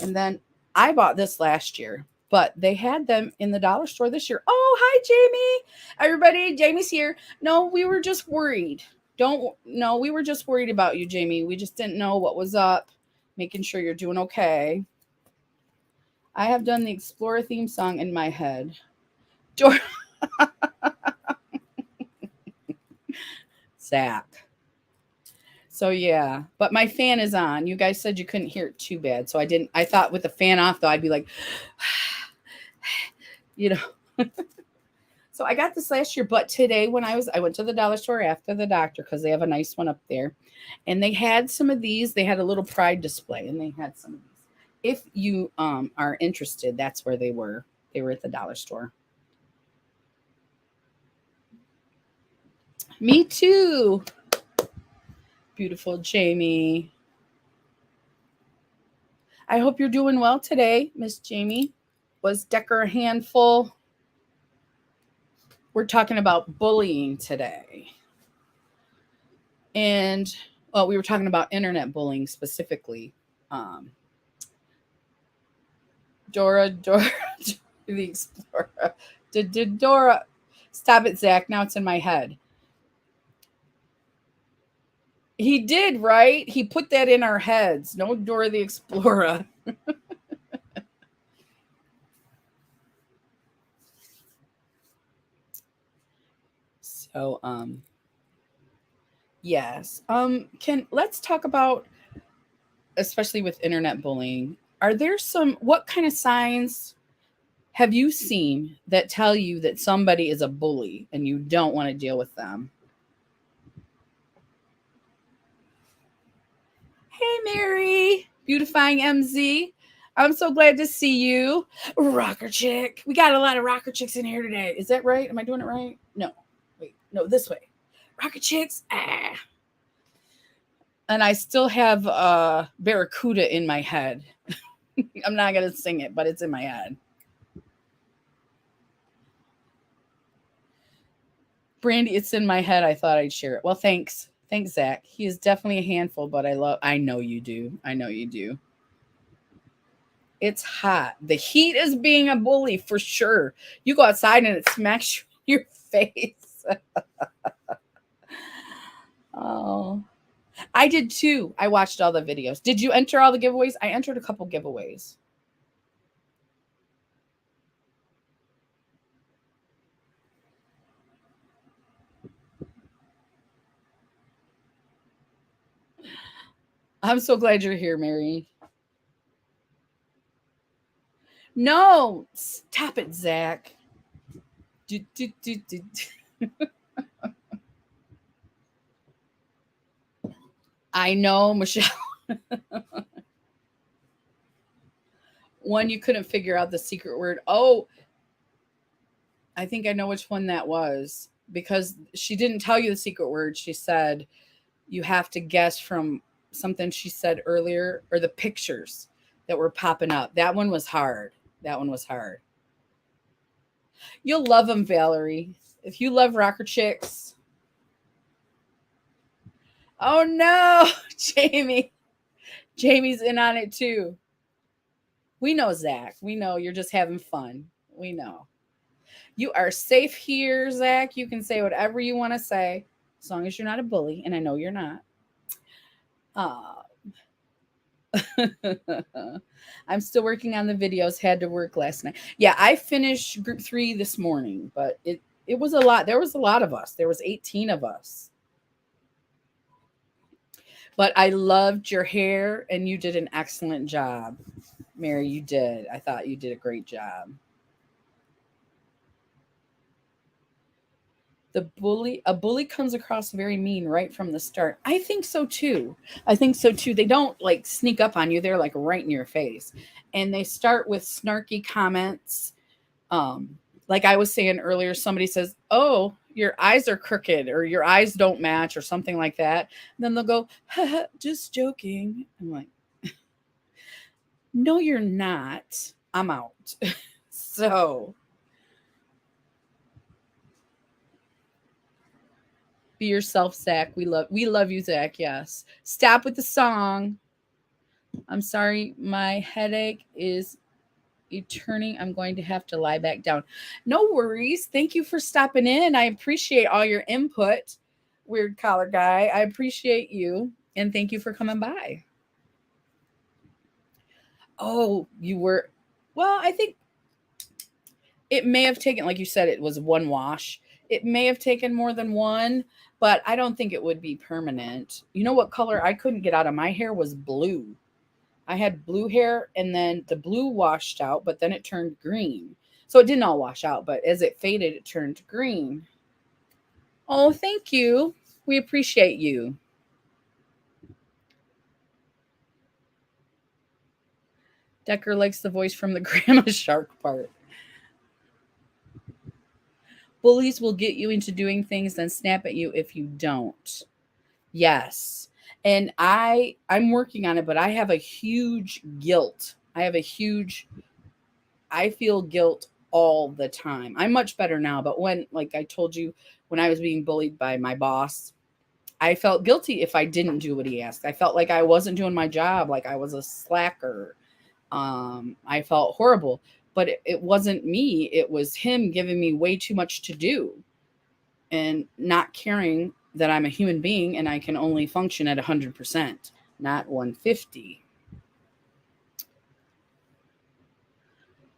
And then I bought this last year, but they had them in the dollar store this year. Oh, hi, Jamie. Everybody, Jamie's here. No, we were just worried. We were just worried about you, Jamie. We just didn't know what was up, making sure you're doing okay. I have done the Explorer theme song in my head. Zach. So yeah, but my fan is on. You guys said you couldn't hear it too bad, so I didn't. I thought with the fan off though, I'd be like, So I got this last year, but today when I went to the dollar store after the doctor because they have a nice one up there, and they had some of these. They had a little pride display, and they had some of these. If you are interested, that's where they were. They were at the dollar store. Me too. Beautiful Jamie. I hope you're doing well today, Miss Jamie. Was Decker a handful? We're talking about bullying today. And, well, we were talking about internet bullying specifically. Dora, the Explorer. Did Dora. Stop it, Zach. Now it's in my head. He did, right? He put that in our heads. No Dora the Explorer. So, yes. Let's talk about, especially with internet bullying. Are there what kind of signs have you seen that tell you that somebody is a bully and you don't want to deal with them? Hey, Mary, beautifying MZ. I'm so glad to see you. Rocker chick. We got a lot of rocker chicks in here today. Is that right? Am I doing it right? No. Wait, no, this way. Rocker chicks. Ah. And I still have Barracuda in my head. I'm not going to sing it, but it's in my head. Brandy, it's in my head. I thought I'd share it. Well, thanks. Thanks, Zach. He is definitely a handful, but I know you do. I know you do. It's hot. The heat is being a bully for sure. You go outside and it smacks your face. Oh, I did too. I watched all the videos. Did you enter all the giveaways? I entered a couple giveaways. I'm so glad you're here, Mary. No, stop it, Zach. I know, Michelle. One you couldn't figure out the secret word. Oh, I think I know which one that was because she didn't tell you the secret word. She said you have to guess from something she said earlier or the pictures that were popping up. That one was hard. That one was hard. You'll love them, Valerie. If you love rocker chicks. Oh no, Jamie. Jamie's in on it too. We know, Zach. We know you're just having fun. We know. You are safe here, Zach. You can say whatever you want to say, as long as you're not a bully, and I know you're not. I'm still working on the videos. Had to work last night. Yeah, I finished group 3 this morning, but it was a lot. There was a lot of us. There was 18 of us. But I loved your hair, and you did an excellent job. Mary, you did. I thought you did a great job. A bully comes across very mean right from the start. I think so too. They don't like sneak up on you. They're like right in your face. And they start with snarky comments. Um, like I was saying earlier, somebody says, "Oh, your eyes are crooked," or "Your eyes don't match," or something like that. And then they'll go, "Just joking." I'm like, "No, you're not. I'm out." So be yourself, Zach. We love you, Zach. Yes. Stop with the song. I'm sorry, my headache is turning. I'm going to have to lie back down. No worries. Thank you for stopping in. I appreciate all your input, weird collar guy. I appreciate you. And thank you for coming by. Oh, you were, well, I think it may have taken, like you said, it was one wash. It may have taken more than one, but I don't think it would be permanent. You know what color I couldn't get out of my hair was blue. I had blue hair, and then the blue washed out, but then it turned green. So it didn't all wash out, but as it faded, it turned green. Oh, thank you. We appreciate you. Decker likes the voice from the Grandma Shark part. Bullies will get you into doing things, then snap at you if you don't. Yes. And I'm working on it, but I have a huge guilt. I feel guilt all the time. I'm much better now, but when, like I told you, when I was being bullied by my boss, I felt guilty if I didn't do what he asked. I felt like I wasn't doing my job, like I was a slacker. I felt horrible, but it wasn't me. It was him giving me way too much to do and not caring that I'm a human being and I can only function at 100%, not 150.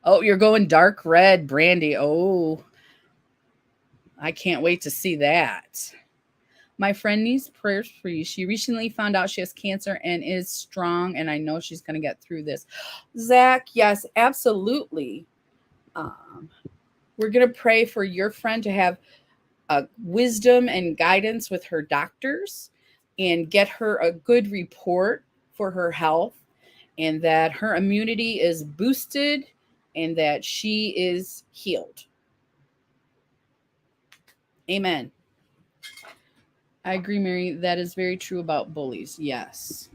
Oh, you're going dark red, Brandy. Oh, I can't wait to see that. My friend needs prayers for you. She recently found out she has cancer and is strong, and I know she's going to get through this. Zach, yes, absolutely. Um, we're going to pray for your friend to have wisdom and guidance with her doctors and get her a good report for her health, and that her immunity is boosted and that she is healed. Amen. I agree, Mary. That is very true about bullies. Yes.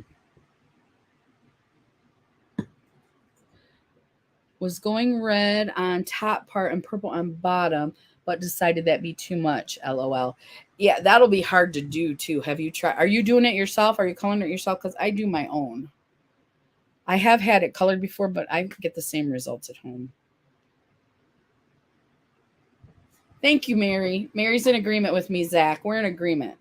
Was going red on top part and purple on bottom, but decided that'd be too much. LOL. Yeah, that'll be hard to do too. Have you tried? Are you doing it yourself? Are you coloring it yourself? Because I do my own. I have had it colored before, but I get the same results at home. Thank you, Mary. Mary's in agreement with me, Zach. We're in agreement.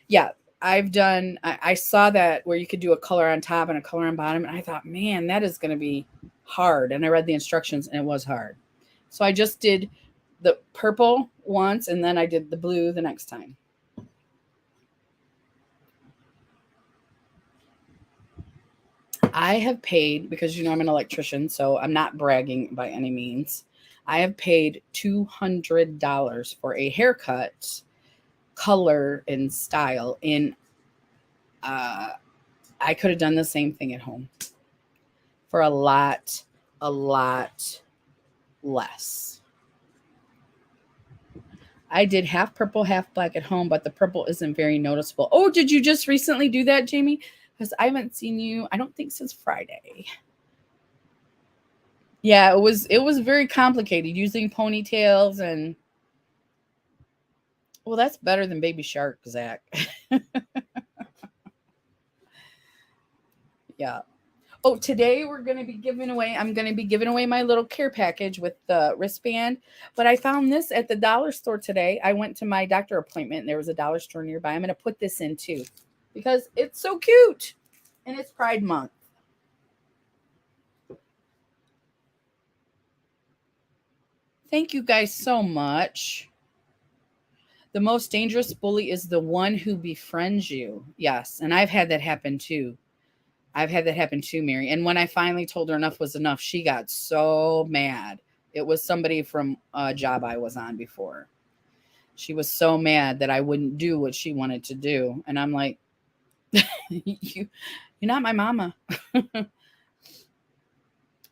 Yeah, I saw that where you could do a color on top and a color on bottom, and I thought, man, that is going to be hard. And I read the instructions, and it was hard. So I just did the purple once, and then I did the blue the next time. I have paid, because I'm an electrician, so I'm not bragging by any means. I have paid $200 for a haircut, color, and style. And I could have done the same thing at home for a lot less. I did half purple, half black at home, but the purple isn't very noticeable. Oh, did you just recently do that, Jamie? Because I haven't seen you, I don't think, since Friday. Yeah, it was very complicated using ponytails and, well, that's better than Baby Shark, Zach. Yeah. Oh, today we're going to be giving away, I'm going to be giving away my little care package with the wristband. But I found this at the dollar store today. I went to my doctor appointment and there was a dollar store nearby. I'm going to put this in too because it's so cute and it's Pride Month. Thank you guys so much. The most dangerous bully is the one who befriends you. Yes. And I've had that happen too. I've had that happen too, Mary. And when I finally told her enough was enough, she got so mad. It was somebody from a job I was on before. She was so mad that I wouldn't do what she wanted to do. And I'm like, you're not my mama.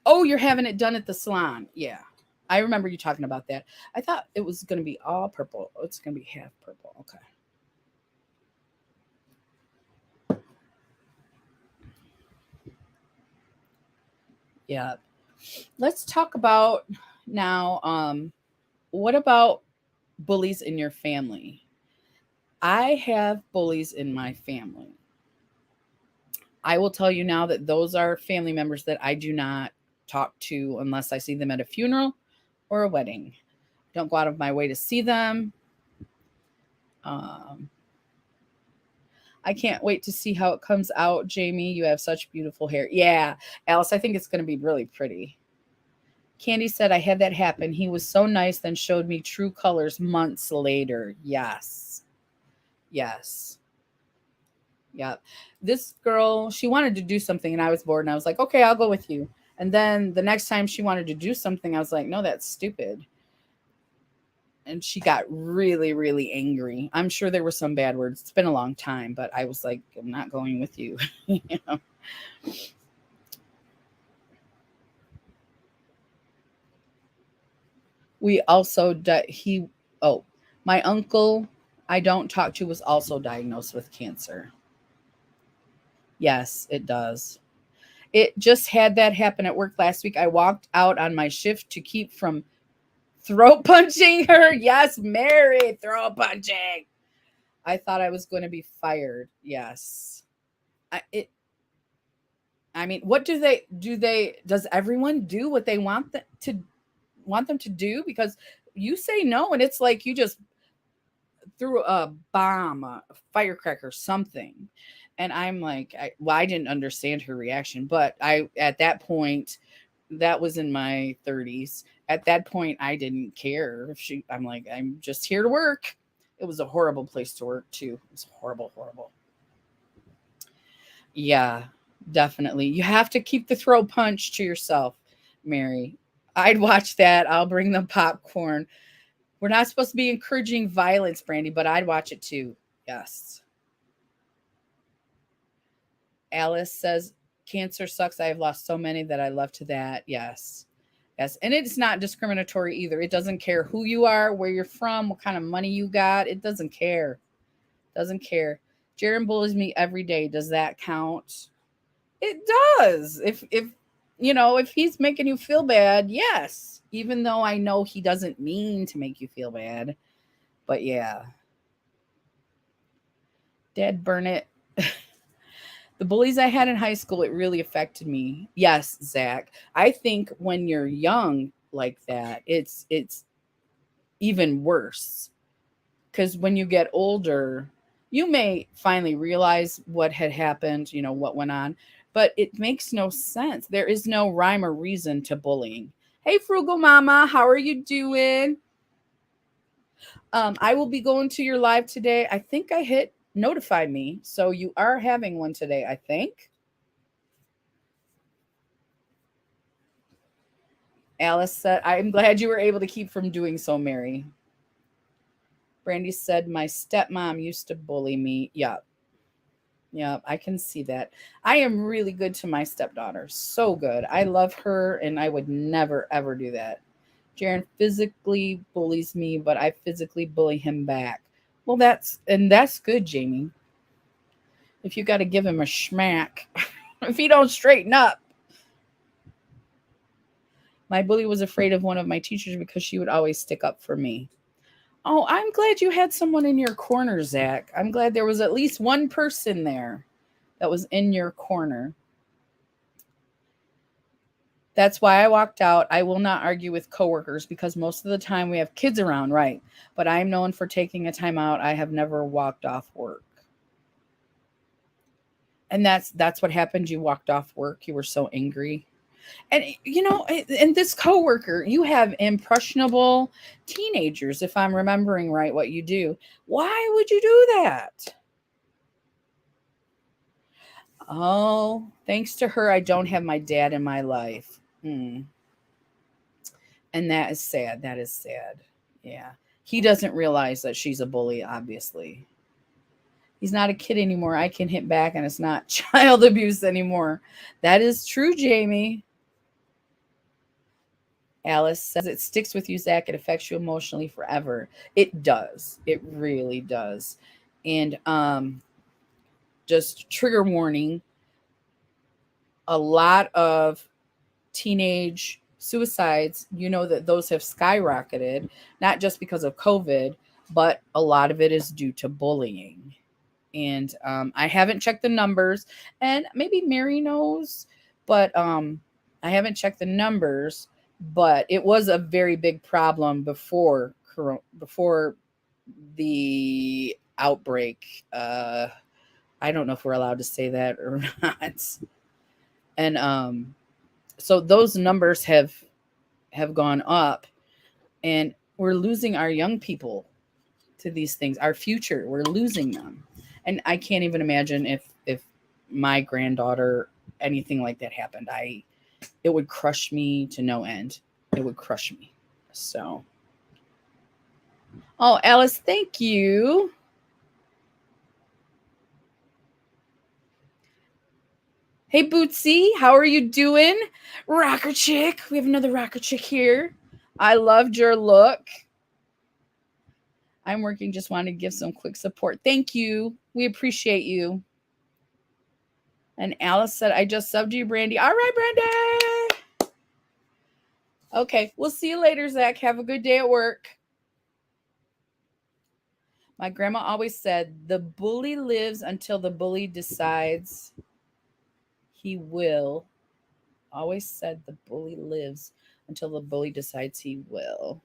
Oh, you're having it done at the salon. Yeah. I remember you talking about that. I thought it was going to be all purple. Oh, it's going to be half purple. Okay. Yeah. Let's talk about now. What about bullies in your family? I have bullies in my family. I will tell you now that those are family members that I do not talk to unless I see them at a funeral or a wedding. Don't go out of my way to see them. Um, I can't wait to see how it comes out, Jamie. You have such beautiful hair. Yeah, Alice, I think it's going to be really pretty. Candy said, I had that happen. He was so nice, then showed me true colors months later. Yes. Yes. Yeah. This girl, she wanted to do something and I was bored and I was like, okay, I'll go with you. And then the next time she wanted to do something, I was like, no, that's stupid. And she got really, really angry. I'm sure there were some bad words. It's been a long time, but I was like, I'm not going with you. You know? We also, my uncle I don't talk to was also diagnosed with cancer. Yes, it does. It just had that happen at work last week. I walked out on my shift to keep from throat punching her. Yes, Mary, throat punching. I thought I was going to be fired. Yes. I, it I mean, what does everyone do what they want them to do because you say no and it's like you just threw a bomb, a firecracker, something. And I'm like, I didn't understand her reaction, but at that point, that was in my 30s. At that point, I didn't care if I'm like, I'm just here to work. It was a horrible place to work too. It was horrible, horrible. Yeah, definitely. You have to keep the throw punch to yourself, Mary. I'd watch that. I'll bring the popcorn. We're not supposed to be encouraging violence, Brandy, but I'd watch it too. Yes. Alice says, cancer sucks. I have lost so many that I love to that. Yes. Yes. And it's not discriminatory either. It doesn't care who you are, where you're from, what kind of money you got. It doesn't care. Doesn't care. Jaron bullies me every day. Does that count? It does. If he's making you feel bad, yes. Even though I know he doesn't mean to make you feel bad. But yeah. Dad burn it. The bullies I had in high school, it really affected me. Yes, Zach. I think when you're young like that, it's even worse. Because when you get older, you may finally realize what had happened, what went on, but it makes no sense. There is no rhyme or reason to bullying. Hey, Frugal Mama, how are you doing? I will be going to your live today. I think I hit notify me. So you are having one today, I think. Alice said, I'm glad you were able to keep from doing so, Mary. Brandy said, my stepmom used to bully me. Yep. Yep, I can see that. I am really good to my stepdaughter. So good. I love her, and I would never, ever do that. Jaron physically bullies me, but I physically bully him back. Well, that's good, Jamie. If you got to give him a schmack, if he don't straighten up. My bully was afraid of one of my teachers because she would always stick up for me. Oh, I'm glad you had someone in your corner, Zach. I'm glad there was at least one person there that was in your corner. That's why I walked out. I will not argue with coworkers because most of the time we have kids around, right? But I'm known for taking a time out. I have never walked off work. And that's what happened. You walked off work. You were so angry. And and this coworker, you have impressionable teenagers, if I'm remembering right what you do. Why would you do that? Oh, thanks to her, I don't have my dad in my life. Hmm. And that is sad. That is sad. Yeah. He doesn't realize that she's a bully, obviously. He's not a kid anymore. I can hit back and it's not child abuse anymore. That is true, Jamie. Alice says it sticks with you, Zach. It affects you emotionally forever. It does. It really does. And just trigger warning, a lot of teenage suicides, that those have skyrocketed, not just because of COVID, but a lot of it is due to bullying. And I haven't checked the numbers, and maybe Mary knows, but I haven't checked the numbers. But it was a very big problem before the outbreak. I don't know if we're allowed to say that or not. And so those numbers have gone up, and we're losing our young people to these things. Our future, we're losing them. And I can't even imagine if my granddaughter, anything like that happened. It would crush me to no end. It would crush me. So, oh, Alice, thank you. Hey, Bootsy, how are you doing? Rocker chick. We have another rocker chick here. I loved your look. I'm working, just wanted to give some quick support. Thank you. We appreciate you. And Alice said, I just subbed you, Brandy. All right, Brandy. Okay, we'll see you later, Zach. Have a good day at work. My grandma always said, the bully lives until the bully decides he will. Always said the bully lives until the bully decides he will.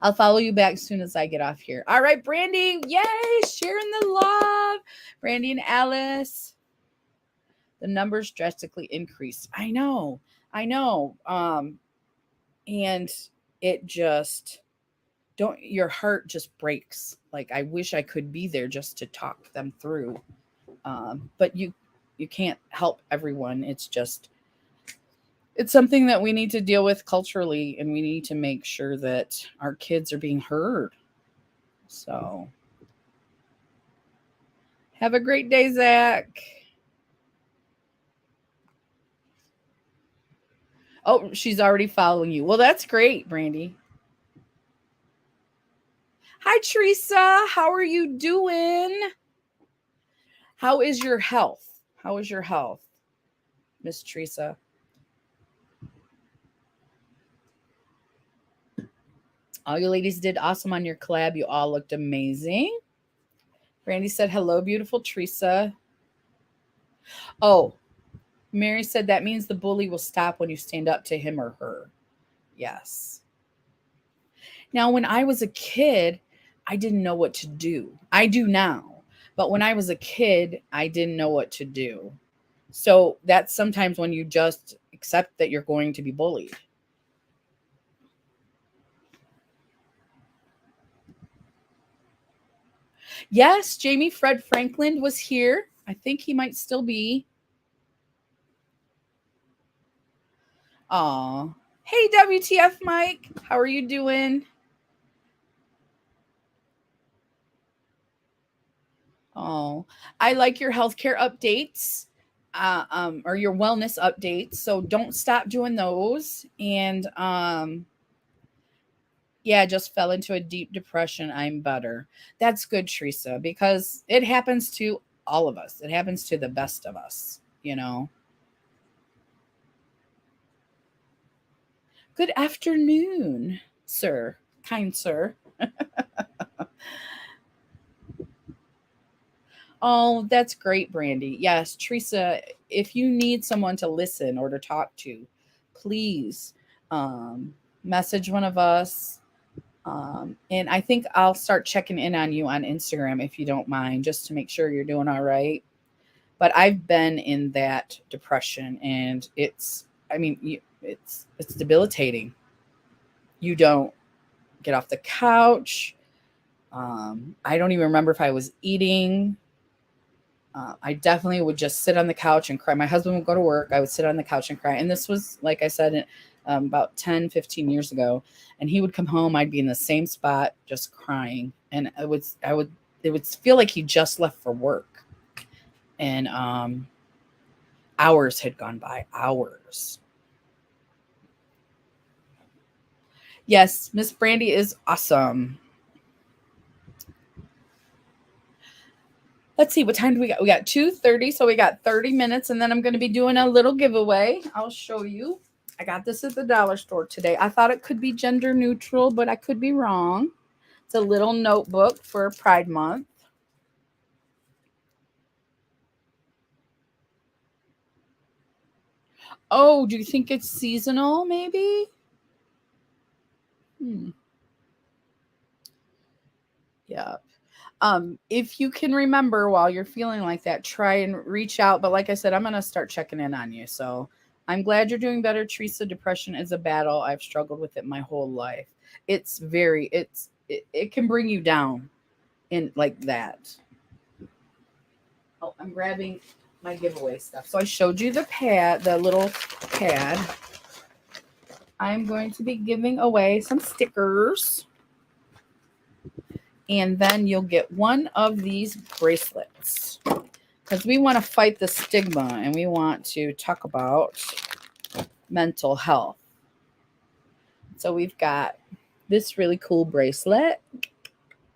I'll follow you back as soon as I get off here. All right, Brandy. Yay, sharing the love. Brandy and Alice. The numbers drastically increased. I know. And it just your heart just breaks. Like, I wish I could be there just to talk them through. But you can't help everyone. It's something that we need to deal with culturally, and we need to make sure that our kids are being heard. So have a great day, Zach. Oh, she's already following you. Well, that's great, Brandy. Hi, Teresa. How are you doing? How is your health? Miss Teresa? All you ladies did awesome on your collab. You all looked amazing. Brandy said, hello, beautiful Teresa. Oh, Mary said that means the bully will stop when you stand up to him or her. Yes. Now, when I was a kid, I didn't know what to do. I do now. But when I was a kid, I didn't know what to do. So that's sometimes when you just accept that you're going to be bullied. Yes, Jamie Fred Franklin was here. I think he might still be. Aw. Hey, WTF, Mike. How are you doing? Oh, I like your healthcare updates, or your wellness updates. So don't stop doing those. And yeah, just fell into a deep depression. I'm better. That's good, Teresa, because it happens to all of us. It happens to the best of us, Good afternoon, sir. Kind sir. Oh, that's great, Brandy. Yes, Teresa, if you need someone to listen or to talk to, please um, message one of us. And I think I'll start checking in on you on Instagram if you don't mind, just to make sure you're doing all right. But I've been in that depression, and I mean, it's debilitating. You don't get off the couch. I don't even remember if I was eating. I definitely would just sit on the couch and cry. My husband would go to work. I would sit on the couch and cry. And this was, like I said, about 10, 15 years ago. And he would come home. I'd be in the same spot, just crying. And it would feel like he just left for work. And hours had gone by, hours. Yes, Miss Brandy is awesome. Let's see, what time do we got? We got 2:30, so we got 30 minutes, and then I'm going to be doing a little giveaway. I'll show you. I got this at the dollar store today. I thought it could be gender neutral, but I could be wrong. It's a little notebook for Pride Month. Oh, do you think it's seasonal, maybe? Yeah. If you can remember while you're feeling like that, try and reach out. But like I said, I'm going to start checking in on you. So I'm glad you're doing better, Teresa. Depression is a battle. I've struggled with it my whole life. It can bring you down in like that. Oh, I'm grabbing my giveaway stuff. So I showed you the little pad. I'm going to be giving away some stickers. And then you'll get one of these bracelets, because we want to fight the stigma and we want to talk about mental health. So we've got this really cool bracelet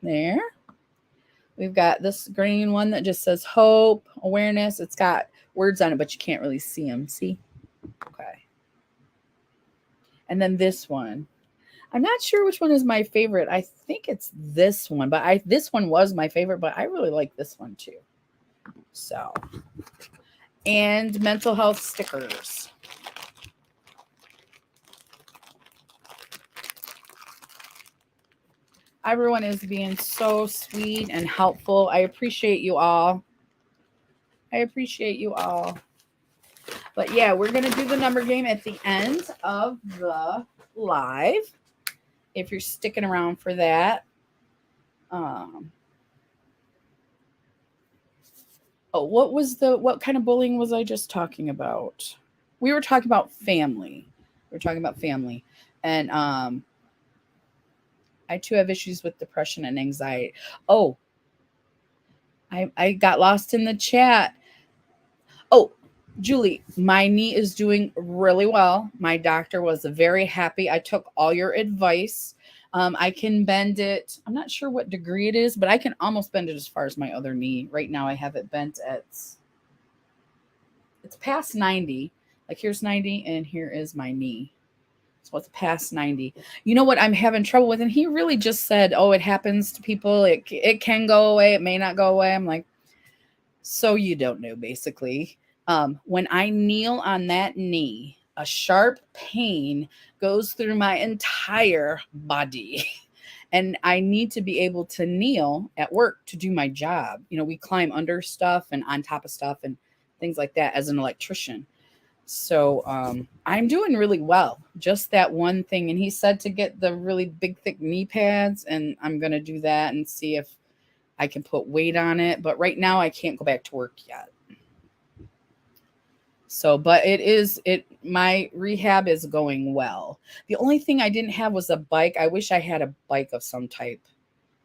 there. We've got this green one that just says hope, awareness. It's got words on it, but you can't really see them. See? Okay. And then this one. I'm not sure which one is my favorite. I think it's this one, but this one was my favorite, but I really like this one too. So, and mental health stickers. Everyone is being so sweet and helpful. I appreciate you all. I appreciate you all. But yeah, we're going to do the number game at the end of the live, if you're sticking around for that. What kind of bullying was I just talking about? We were talking about family. And I too have issues with depression and anxiety. Oh, I got lost in the chat. Oh, Julie, my knee is doing really well. My doctor was very happy. I took all your advice. I can bend it. I'm not sure what degree it is, but I can almost bend it as far as my other knee. Right now I have it bent at, it's past 90. Like here's 90 and here is my knee. So it's past 90. You know what I'm having trouble with? And he really just said, oh, it happens to people. It can go away. It may not go away. I'm like, so you don't know, basically. When I kneel on that knee, a sharp pain goes through my entire body. And I need to be able to kneel at work to do my job. You know, we climb under stuff and on top of stuff and things like that as an electrician. So I'm doing really well. Just that one thing. And he said to get the really big, thick knee pads, and I'm going to do that and see if I can put weight on it. But right now I can't go back to work yet. So, but my rehab is going well. The only thing I didn't have was a bike. I wish I had a bike of some type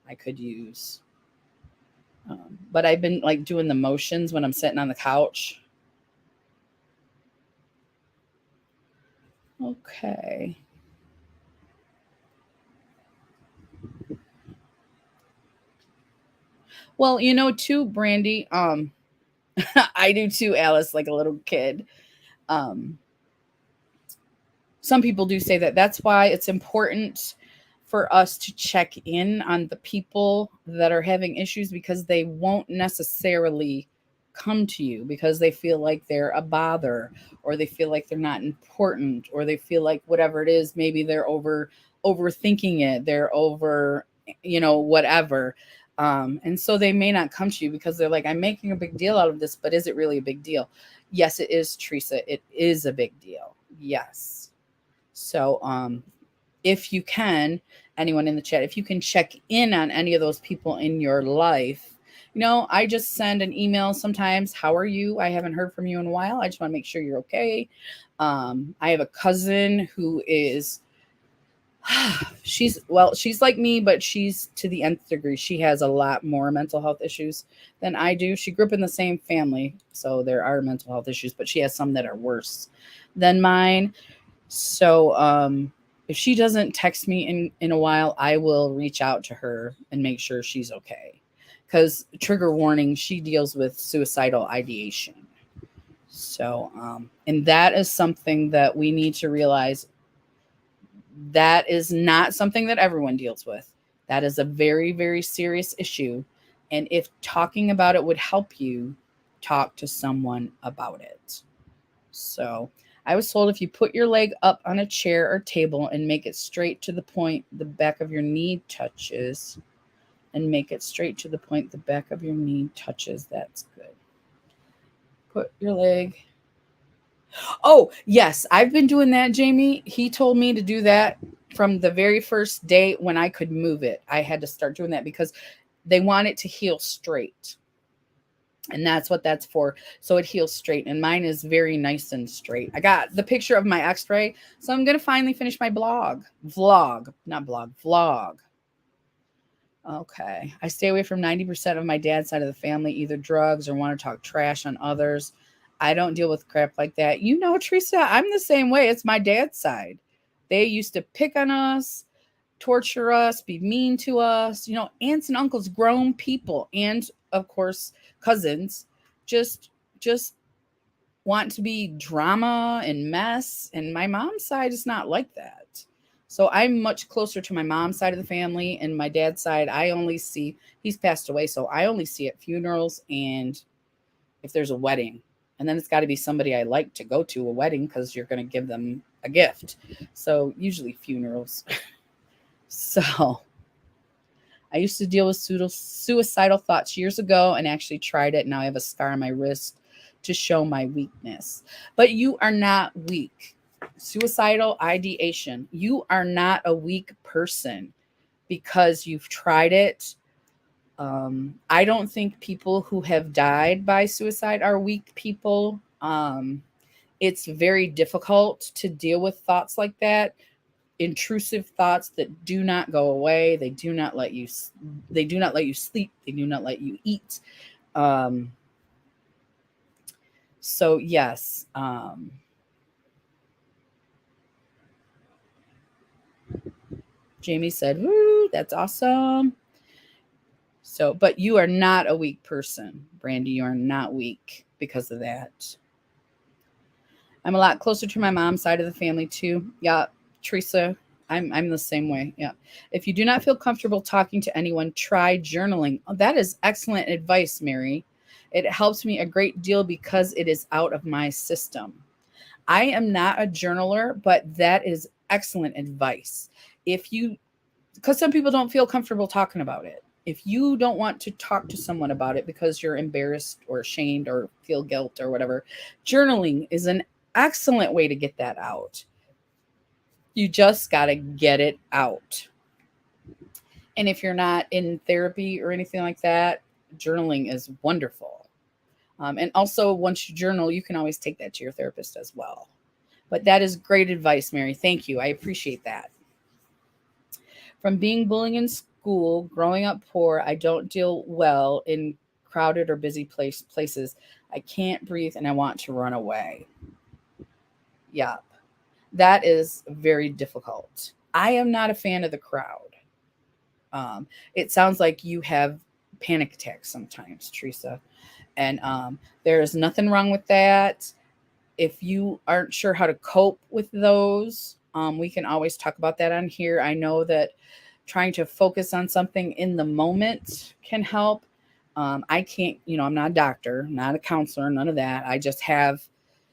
I could use. But I've been like doing the motions when I'm sitting on the couch. Okay. Well, you know, too, Brandy, I do too, Alice, like a little kid. Some people do say that that's why it's important for us to check in on the people that are having issues, because they won't necessarily come to you because they feel like they're a bother, or they feel like they're not important, or they feel like whatever it is, maybe they're overthinking it, they're over, whatever. And so they may not come to you because they're like, I'm making a big deal out of this, but is it really a big deal? Yes, it is, Teresa. It is a big deal. Yes. So, if you can, anyone in the chat, if you can check in on any of those people in your life, I just send an email sometimes. How are you? I haven't heard from you in a while. I just want to make sure you're okay. I have a cousin who is, she's like me, but she's to the nth degree. She has a lot more mental health issues than I do. She grew up in the same family, so there are mental health issues, but she has some that are worse than mine. So, if she doesn't text me in a while, I will reach out to her and make sure she's okay. Because, trigger warning, she deals with suicidal ideation. So, and that is something that we need to realize. That is not something that everyone deals with. That is a very, very serious issue. And if talking about it would help you, talk to someone about it. So, I was told if you put your leg up on a chair or table and make it straight to the point the back of your knee touches, that's good. Put your leg. Oh, yes, I've been doing that, Jamie. He told me to do that from the very first day when I could move it. I had to start doing that because they want it to heal straight. And that's what that's for. So it heals straight. And mine is very nice and straight. I got the picture of my x-ray. So I'm going to finally finish my vlog. Okay. I stay away from 90% of my dad's side of the family, either drugs or want to talk trash on others. I don't deal with crap like that. Teresa, I'm the same way. It's my dad's side. They used to pick on us, torture us, be mean to us. Aunts and uncles, grown people, and of course cousins, just want to be drama and mess. And my mom's side is not like that. So I'm much closer to my mom's side of the family, and my dad's side, I only see, he's passed away, so I only see at funerals and if there's a wedding. And then it's got to be somebody I like to go to a wedding because you're going to give them a gift. So usually funerals. So I used to deal with suicidal thoughts years ago and actually tried it. Now I have a scar on my wrist to show my weakness. But you are not weak. Suicidal ideation. You are not a weak person because you've tried it. I don't think people who have died by suicide are weak people. It's very difficult to deal with thoughts like that. Intrusive thoughts that do not go away. They do not let you sleep. They do not let you eat. So yes. Jamie said, "Woo, that's awesome." So, but you are not a weak person, Brandy. You are not weak because of that. I'm a lot closer to my mom's side of the family too. Yeah, Teresa, I'm the same way. Yeah. If you do not feel comfortable talking to anyone, try journaling. Oh, that is excellent advice, Mary. It helps me a great deal because it is out of my system. I am not a journaler, but that is excellent advice. Because some people don't feel comfortable talking about it. If you don't want to talk to someone about it because you're embarrassed or ashamed or feel guilt or whatever, journaling is an excellent way to get that out. You just got to get it out. And if you're not in therapy or anything like that, journaling is wonderful. And also, once you journal, you can always take that to your therapist as well. But that is great advice, Mary. Thank you. I appreciate that. From being bullied in school, growing up poor, I don't deal well in crowded or busy places. I can't breathe and I want to run away. Yeah, that is very difficult. I am not a fan of the crowd. It sounds like you have panic attacks sometimes, Teresa. And there is nothing wrong with that. If you aren't sure how to cope with those, We can always talk about that on here. I know that trying to focus on something in the moment can help. I can't, I'm not a doctor, not a counselor, none of that. I just have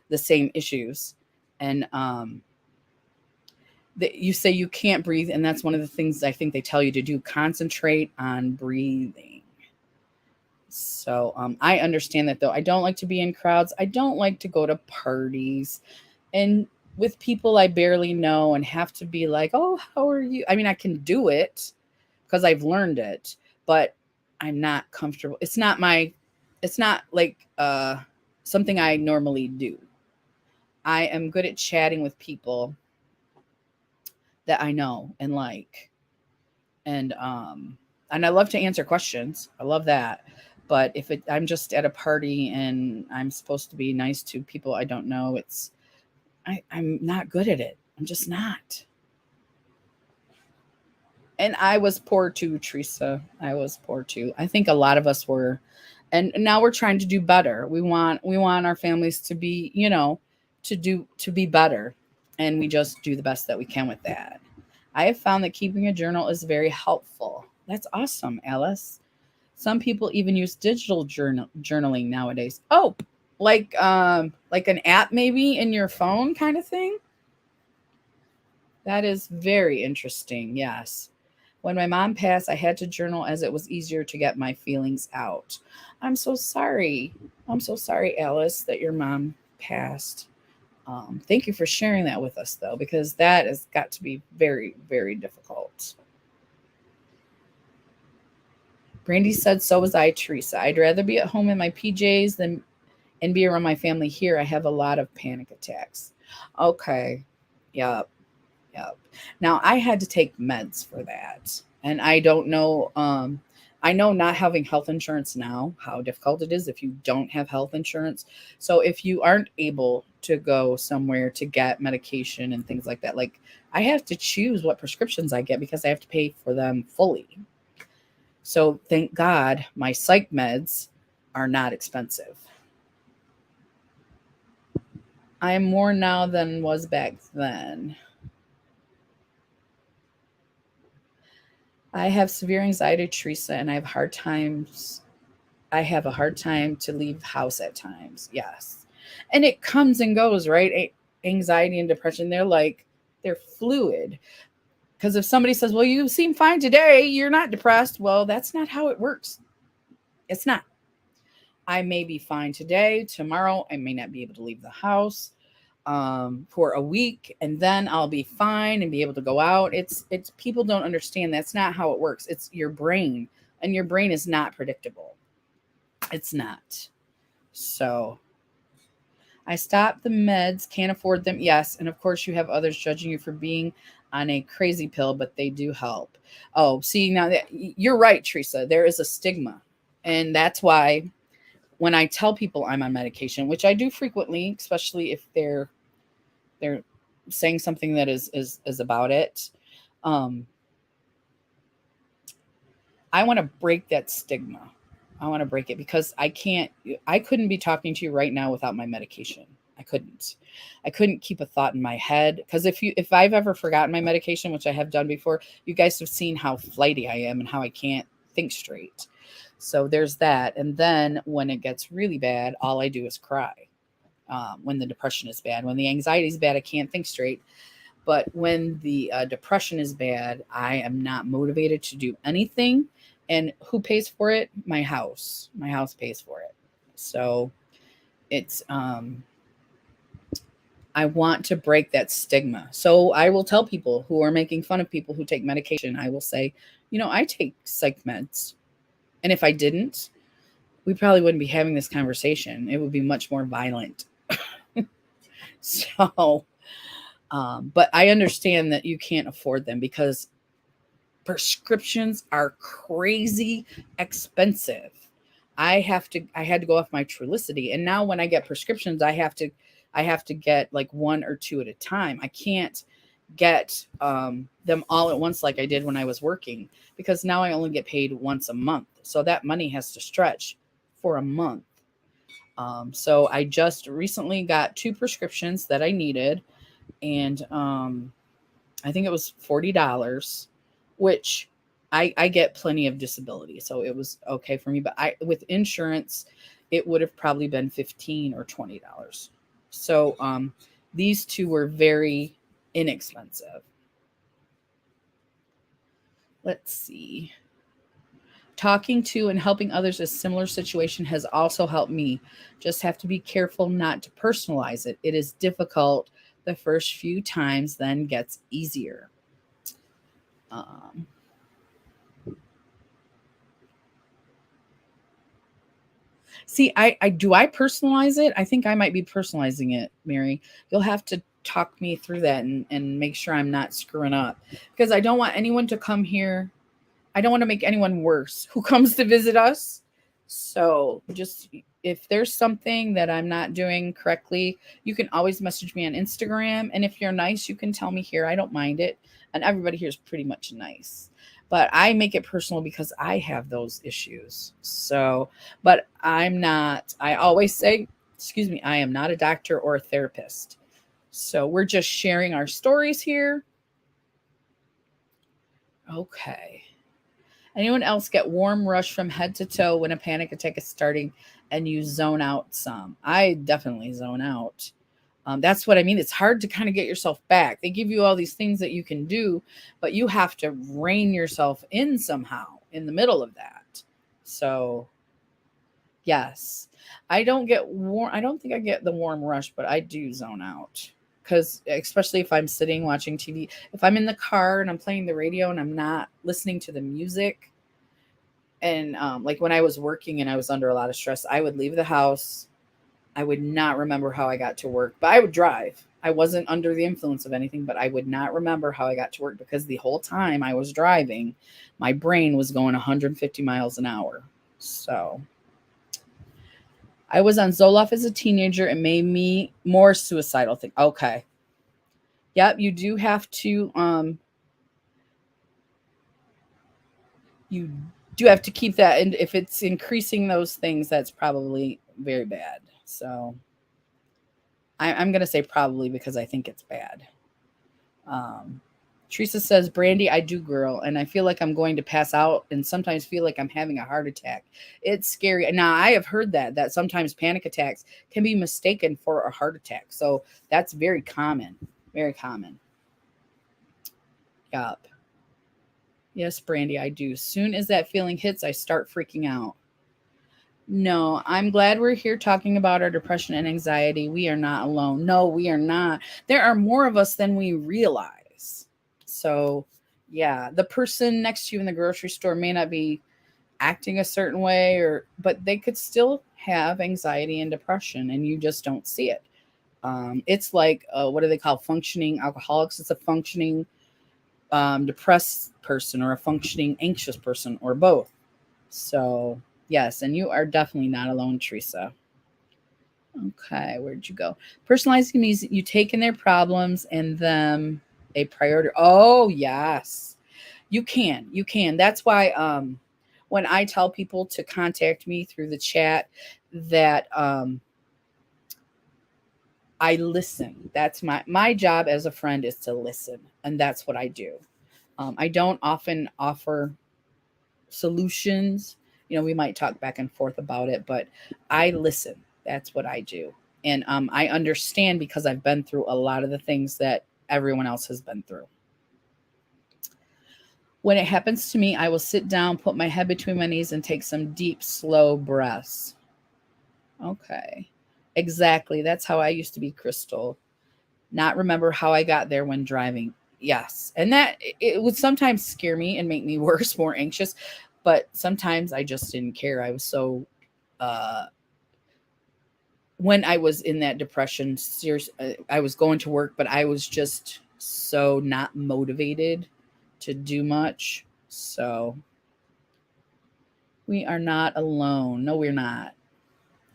the same issues. And you say you can't breathe, and that's one of the things I think they tell you to do. Concentrate on breathing. So I understand that, though. I don't like to be in crowds. I don't like to go to parties and with people I barely know and have to be like, oh, how are you? I mean, I can do it because I've learned it, but I'm not comfortable. It's not like something I normally do. I am good at chatting with people that I know and like. And I love to answer questions. I love that. But if I'm just at a party and I'm supposed to be nice to people I don't know, I'm not good at it. I'm just not. And I was poor too, Teresa. I was poor too. I think a lot of us were, and now we're trying to do better. We want our families to be, to be better, and we just do the best that we can with that. I have found that keeping a journal is very helpful. That's awesome, Alice. Some people even use digital journaling nowadays. Oh, like an app maybe in your phone kind of thing. That is very interesting. Yes. When my mom passed, I had to journal as it was easier to get my feelings out. I'm so sorry. I'm so sorry, Alice, that your mom passed. Thank you for sharing that with us, though, because that has got to be very, very difficult. Brandy said, so was I, Teresa. I'd rather be at home in my PJs than and be around my family here. I have a lot of panic attacks. Okay. Yep. Yep. Now I had to take meds for that. And I don't know, I know not having health insurance now, how difficult it is if you don't have health insurance. So if you aren't able to go somewhere to get medication and things like that, like I have to choose what prescriptions I get because I have to pay for them fully. So thank God my psych meds are not expensive. I am more now than was back then. I have severe anxiety, Teresa, and I have a hard time to leave the house at times. Yes. And it comes and goes, right? Anxiety and depression, they're fluid. Because if somebody says, well, you seem fine today, you're not depressed. Well, that's not how it works. It's not. I may be fine today. Tomorrow, I may not be able to leave the house for a week, and then I'll be fine and be able to go out. It's people don't understand that's not how it works. It's your brain, and your brain is not predictable. It's not. So I stopped the meds, can't afford them. Yes, and of course you have others judging you for being on a crazy pill, but they do help. Oh, see, now that you're right, Teresa, there is a stigma, and that's why when I tell people I'm on medication, which I do frequently, especially if they're saying something that is about it, um, I want to break that stigma. I want to break it because I couldn't be talking to you right now without my medication. I couldn't keep a thought in my head because if I've ever forgotten my medication, which I have done before, you guys have seen how flighty I am and how I can't think straight. So there's that. And then when it gets really bad, all I do is cry. When the depression is bad, when the anxiety is bad, I can't think straight. But when the depression is bad, I am not motivated to do anything. And who pays for it? My house. My house pays for it. So it's I want to break that stigma. So I will tell people who are making fun of people who take medication, I will say, I take psych meds. And if I didn't, we probably wouldn't be having this conversation. It would be much more violent. So, but I understand that you can't afford them because prescriptions are crazy expensive. I had to go off my Trulicity, and now when I get prescriptions, I have to get like one or two at a time. I can't get them all at once like I did when I was working because now I only get paid once a month. So that money has to stretch for a month. So I just recently got 2 prescriptions that I needed, and I think it was $40, which I get plenty of disability, so it was okay for me. But I with insurance, it would have probably been $15 or $20. So these two were very inexpensive. Let's see. Talking to and helping others in a similar situation has also helped me. Just have to be careful not to personalize it. It is difficult the first few times, then gets easier. Um, See, I personalize it. I think I might be personalizing it, Mary. You'll have to talk me through that and make sure I'm not screwing up because I don't want anyone to come here. I don't want to make anyone worse who comes to visit us. So just if there's something that I'm not doing correctly, you can always message me on Instagram. And if you're nice, you can tell me here. I don't mind it. And everybody here is pretty much nice. But I make it personal because I have those issues. So, but I'm not, I always say, excuse me, I am not a doctor or a therapist. So we're just sharing our stories here. Okay. Anyone else get warm rush from head to toe when a panic attack is starting and you zone out some? I definitely zone out. That's what I mean. It's hard to kind of get yourself back. They give you all these things that you can do, but you have to rein yourself in somehow in the middle of that. So, yes, I don't get warm. I don't think I get the warm rush, but I do zone out because, especially if I'm sitting watching TV, if I'm in the car and I'm playing the radio and I'm not listening to the music, and like when I was working and I was under a lot of stress, I would leave the house. I would not remember how I got to work, but I would drive. I wasn't under the influence of anything, but I would not remember how I got to work because the whole time I was driving, my brain was going 150 miles an hour. So I was on Zoloft as a teenager. It made me more suicidal. Think, okay. Yep, you do have to you do have to keep that, and if it's increasing those things, that's probably very bad. So I'm gonna say probably because I think it's bad. Um, Teresa says, Brandy, I do, girl, and I feel like I'm going to pass out and sometimes feel like I'm having a heart attack. It's scary. Now, I have heard that sometimes panic attacks can be mistaken for a heart attack. So that's very common. Very common. Yup. Yes, Brandy, I do. Soon as that feeling hits, I start freaking out. No, I'm glad we're here talking about our depression and anxiety. We are not alone. No, we are not. There are more of us than we realize. So, yeah, the person next to you in the grocery store may not be acting a certain way but they could still have anxiety and depression and you just don't see it. It's like what do they call functioning alcoholics? It's a functioning depressed person or a functioning anxious person or both. So, yes, and you are definitely not alone, Teresa. Okay, where'd you go? Personalizing means you take in their problems and them a priority. Oh, yes. You can. You can. That's why when I tell people to contact me through the chat that I listen. That's my job as a friend is to listen, and that's what I do. I don't often offer solutions. We might talk back and forth about it, but I listen. That's what I do. And I understand because I've been through a lot of the things that everyone else has been through. When it happens to me, I will sit down, put my head between my knees, and take some deep, slow breaths. Okay. Exactly. That's how I used to be, Crystal. Not remember how I got there when driving. Yes. And that it would sometimes scare me and make me worse, more anxious. But sometimes I just didn't care. I was so when I was in that depression, I was going to work, but I was just so not motivated to do much. So we are not alone. No, we're not.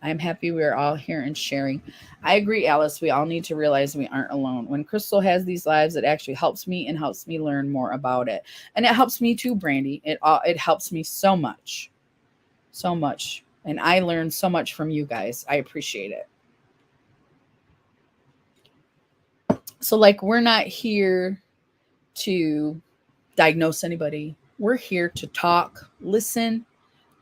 I'm happy we're all here and sharing. I agree, Alice. We all need to realize we aren't alone. When Crystal has these lives, it actually helps me and helps me learn more about it. And it helps me too, Brandy. It helps me so much. So much. And I learned so much from you guys. I appreciate it. So like we're not here to diagnose anybody. We're here to talk, listen,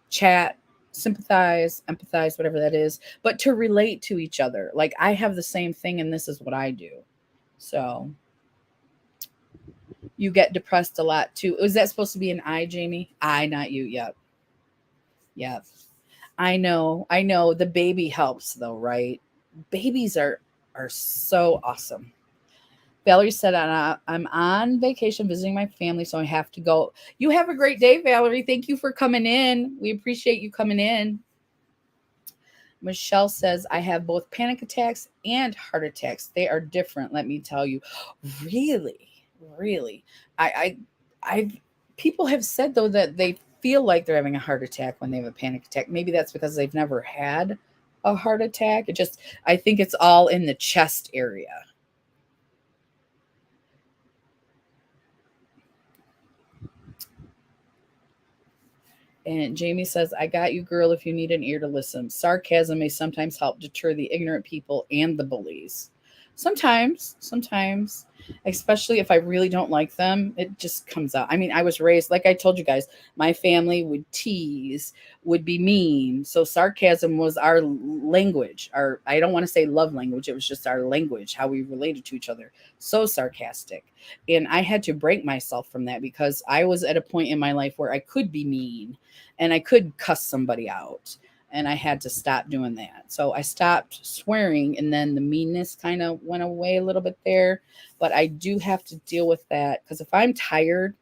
chat, sympathize, empathize, whatever that is, but to relate to each other. Like, I have the same thing, and this is what I do. So you get depressed a lot too. Was that supposed to be an I, Jamie? I, not you. Yep. Yep. I know. I know. The baby helps though, right? Babies are so awesome. Valerie said, I'm on vacation visiting my family, so I have to go. You have a great day, Valerie. Thank you for coming in. We appreciate you coming in. Michelle says, I have both panic attacks and heart attacks. They are different, let me tell you. Really? Really? I people have said though that they feel like they're having a heart attack when they have a panic attack. Maybe that's because they've never had a heart attack. I think it's all in the chest area. And Jamie says, I got you, girl, if you need an ear to listen. Sarcasm may sometimes help deter the ignorant people and the bullies. Sometimes, especially if I really don't like them, it just comes out. I mean, I was raised, like I told you guys, my family would tease, would be mean. So sarcasm was our language. I don't want to say love language. It was just our language, how we related to each other. So sarcastic. And I had to break myself from that because I was at a point in my life where I could be mean and I could cuss somebody out, and I had to stop doing that. So I stopped swearing, and then the meanness kind of went away a little bit there. But I do have to deal with that because if I'm tired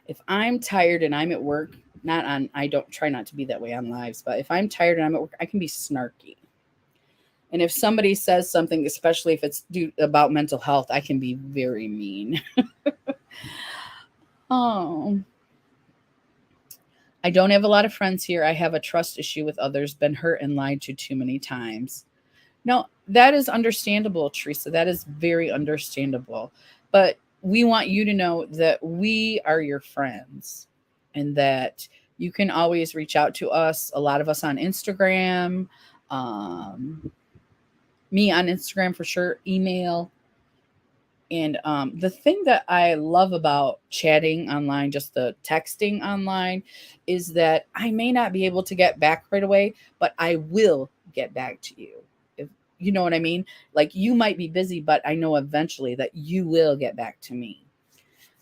and I'm at work, I don't try not to be that way on lives, but if I'm tired and I'm at work, I can be snarky. And if somebody says something, especially if it's about mental health, I can be very mean. Oh. I don't have a lot of friends here. I have a trust issue with others, been hurt and lied to too many times. No, that is understandable, Teresa. That is very understandable. But we want you to know that we are your friends and that you can always reach out to us. A lot of us on Instagram, me on Instagram for sure, email. And the thing that I love about chatting online, just the texting online, is that I may not be able to get back right away, but I will get back to you. If you know what I mean? Like, you might be busy, but I know eventually that you will get back to me.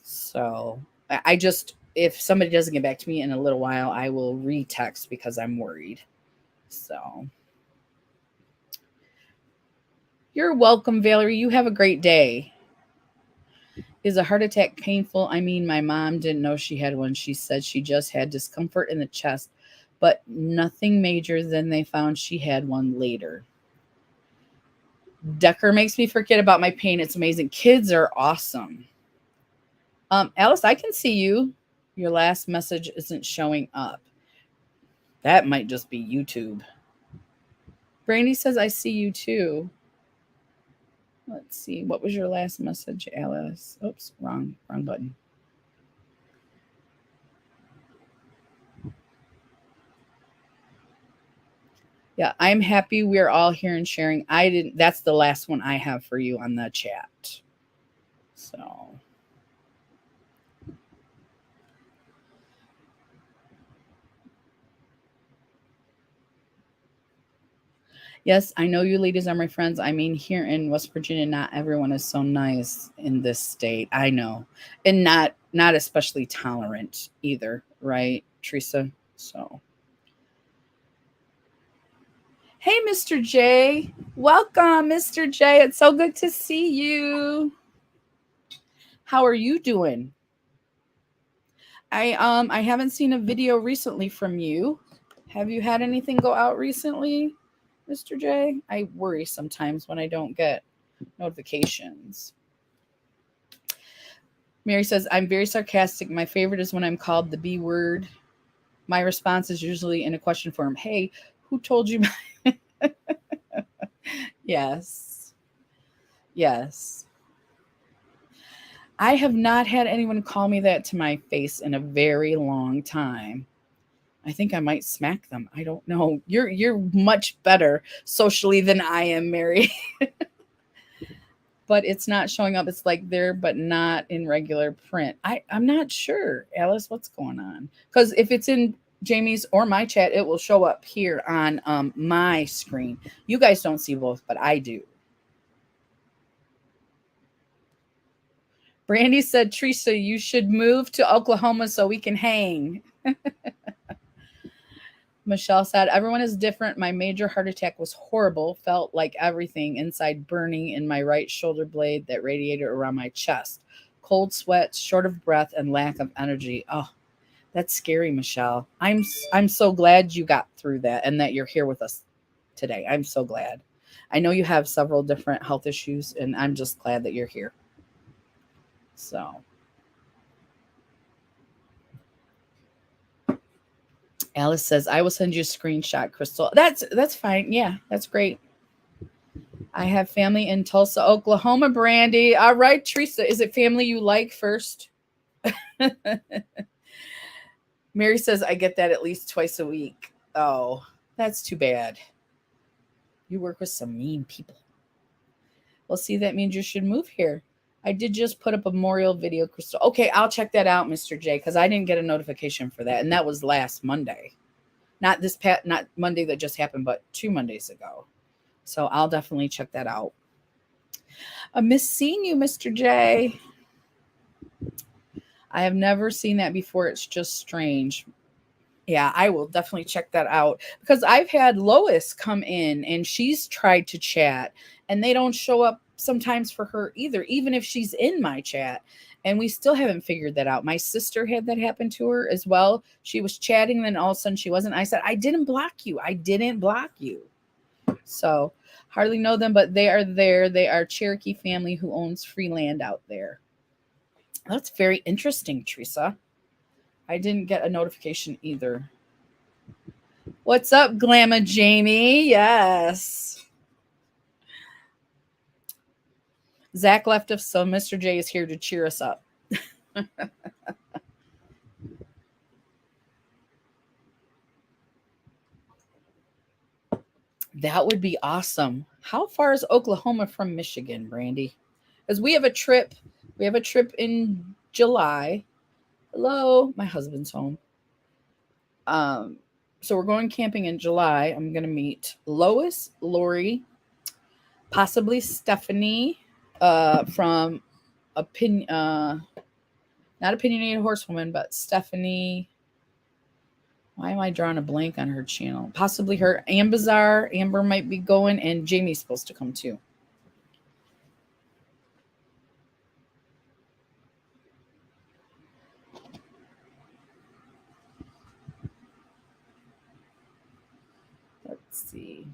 So I just, if somebody doesn't get back to me in a little while, I will retext because I'm worried. So you're welcome, Valerie. You have a great day. Is a heart attack painful? I mean, my mom didn't know she had one. She said she just had discomfort in the chest, but nothing major. Then they found she had one later. Decker makes me forget about my pain. It's amazing. Kids are awesome. Alice, I can see you. Your last message isn't showing up. That might just be YouTube. Brandy says, I see you too. Let's see. What was your last message, Alice? Oops, wrong button. Yeah, I'm happy we're all here and sharing. That's the last one I have for you on the chat. So. Yes, I know you ladies are my friends. I mean, here in West Virginia, not everyone is so nice in this state. I know. And not especially tolerant either, right, Teresa? So. Hey, Mr. J. Welcome, Mr. J. It's so good to see you. How are you doing? I haven't seen a video recently from you. Have you had anything go out recently, Mr. J? I worry sometimes when I don't get notifications. Mary says, I'm very sarcastic. My favorite is when I'm called the B word. My response is usually in a question form. Hey, who told you? Yes. Yes. I have not had anyone call me that to my face in a very long time. I think I might smack them. I don't know. You're much better socially than I am, Mary. but it's not showing up. It's like there, but not in regular print. I'm not sure, Alice, what's going on. Because if it's in Jamie's or my chat, it will show up here on my screen. You guys don't see both, but I do. Brandy said, Teresa, you should move to Oklahoma so we can hang. Michelle said, everyone is different. My major heart attack was horrible. Felt like everything inside burning in my right shoulder blade that radiated around my chest. Cold sweats, short of breath, and lack of energy. Oh, that's scary, Michelle. I'm so glad you got through that and that you're here with us today. I'm so glad. I know you have several different health issues, and I'm just glad that you're here. So Alice says, I will send you a screenshot, Crystal. That's fine. Yeah, that's great. I have family in Tulsa, Oklahoma, Brandy. All right, Teresa, is it family you like first? Mary says, I get that at least twice a week. Oh, that's too bad. You work with some mean people. Well, see, that means you should move here. I did just put up a memorial video, Crystal. Okay, I'll check that out, Mr. J, because I didn't get a notification for that. And that was last Monday. Not Monday that just happened, but 2 Mondays ago. So I'll definitely check that out. I miss seeing you, Mr. J. I have never seen that before. It's just strange. Yeah, I will definitely check that out because I've had Lois come in and she's tried to chat and they don't show up sometimes for her either, even if she's in my chat. And we still haven't figured that out. My sister had that happen to her as well. She was chatting, and then all of a sudden she wasn't. I said, I didn't block you. I didn't block you. So hardly know them, but they are there. They are Cherokee family who owns free land out there. That's very interesting, Teresa. I didn't get a notification either. What's up, Glamma Jamie? Yes. Zach left us, so Mr. J is here to cheer us up. That would be awesome. How far is Oklahoma from Michigan, Brandy? Because we have a trip. We have a trip in July. Hello, my husband's home. So we're going camping in July. I'm going to meet Lois, Lori, possibly Stephanie from not Opinionated Horsewoman, but Stephanie. Why am I drawing a blank on her channel? Possibly her. Amber might be going, and Jamie's supposed to come too. Let's see.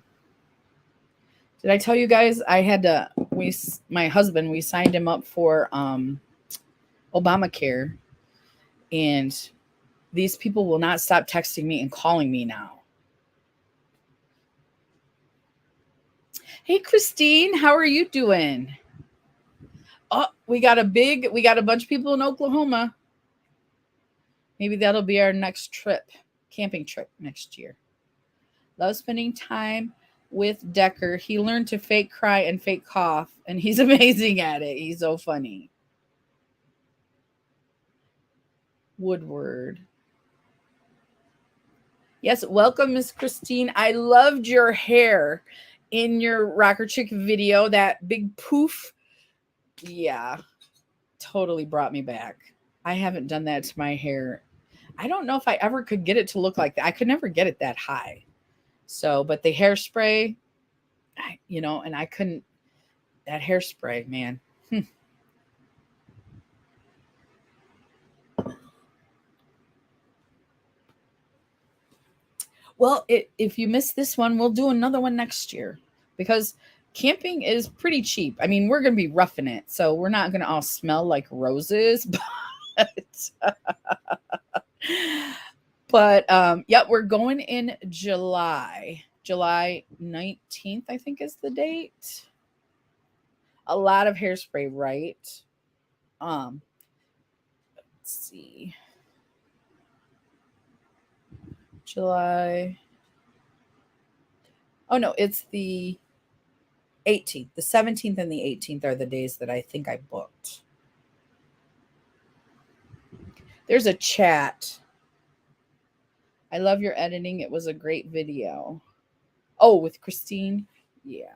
Did I tell you guys I had to, my husband, we signed him up for Obamacare, and these people will not stop texting me and calling me now. Hey, Christine, how are you doing? Oh, we got a bunch of people in Oklahoma. Maybe that'll be our next trip, camping trip next year. Love spending time with Decker. He learned to fake cry and fake cough, and he's amazing at it. He's so funny. Woodward. Yes, welcome, Miss Christine. I loved your hair in your Rocker Chick video. That big poof. Yeah, totally brought me back. I haven't done that to my hair. I don't know if I ever could get it to look like that. I could never get it that high. So, but the hairspray, and I couldn't, that hairspray, man. Well, if you miss this one, we'll do another one next year because camping is pretty cheap. I mean, we're going to be roughing it, so we're not going to all smell like roses, but we're going in July 19th, I think is the date. A lot of hairspray, right? Let's see. July. Oh no, it's the 18th. The 17th and the 18th are the days that I think I booked. There's a chat. I love your editing. It was a great video. Oh, with Christine? Yeah.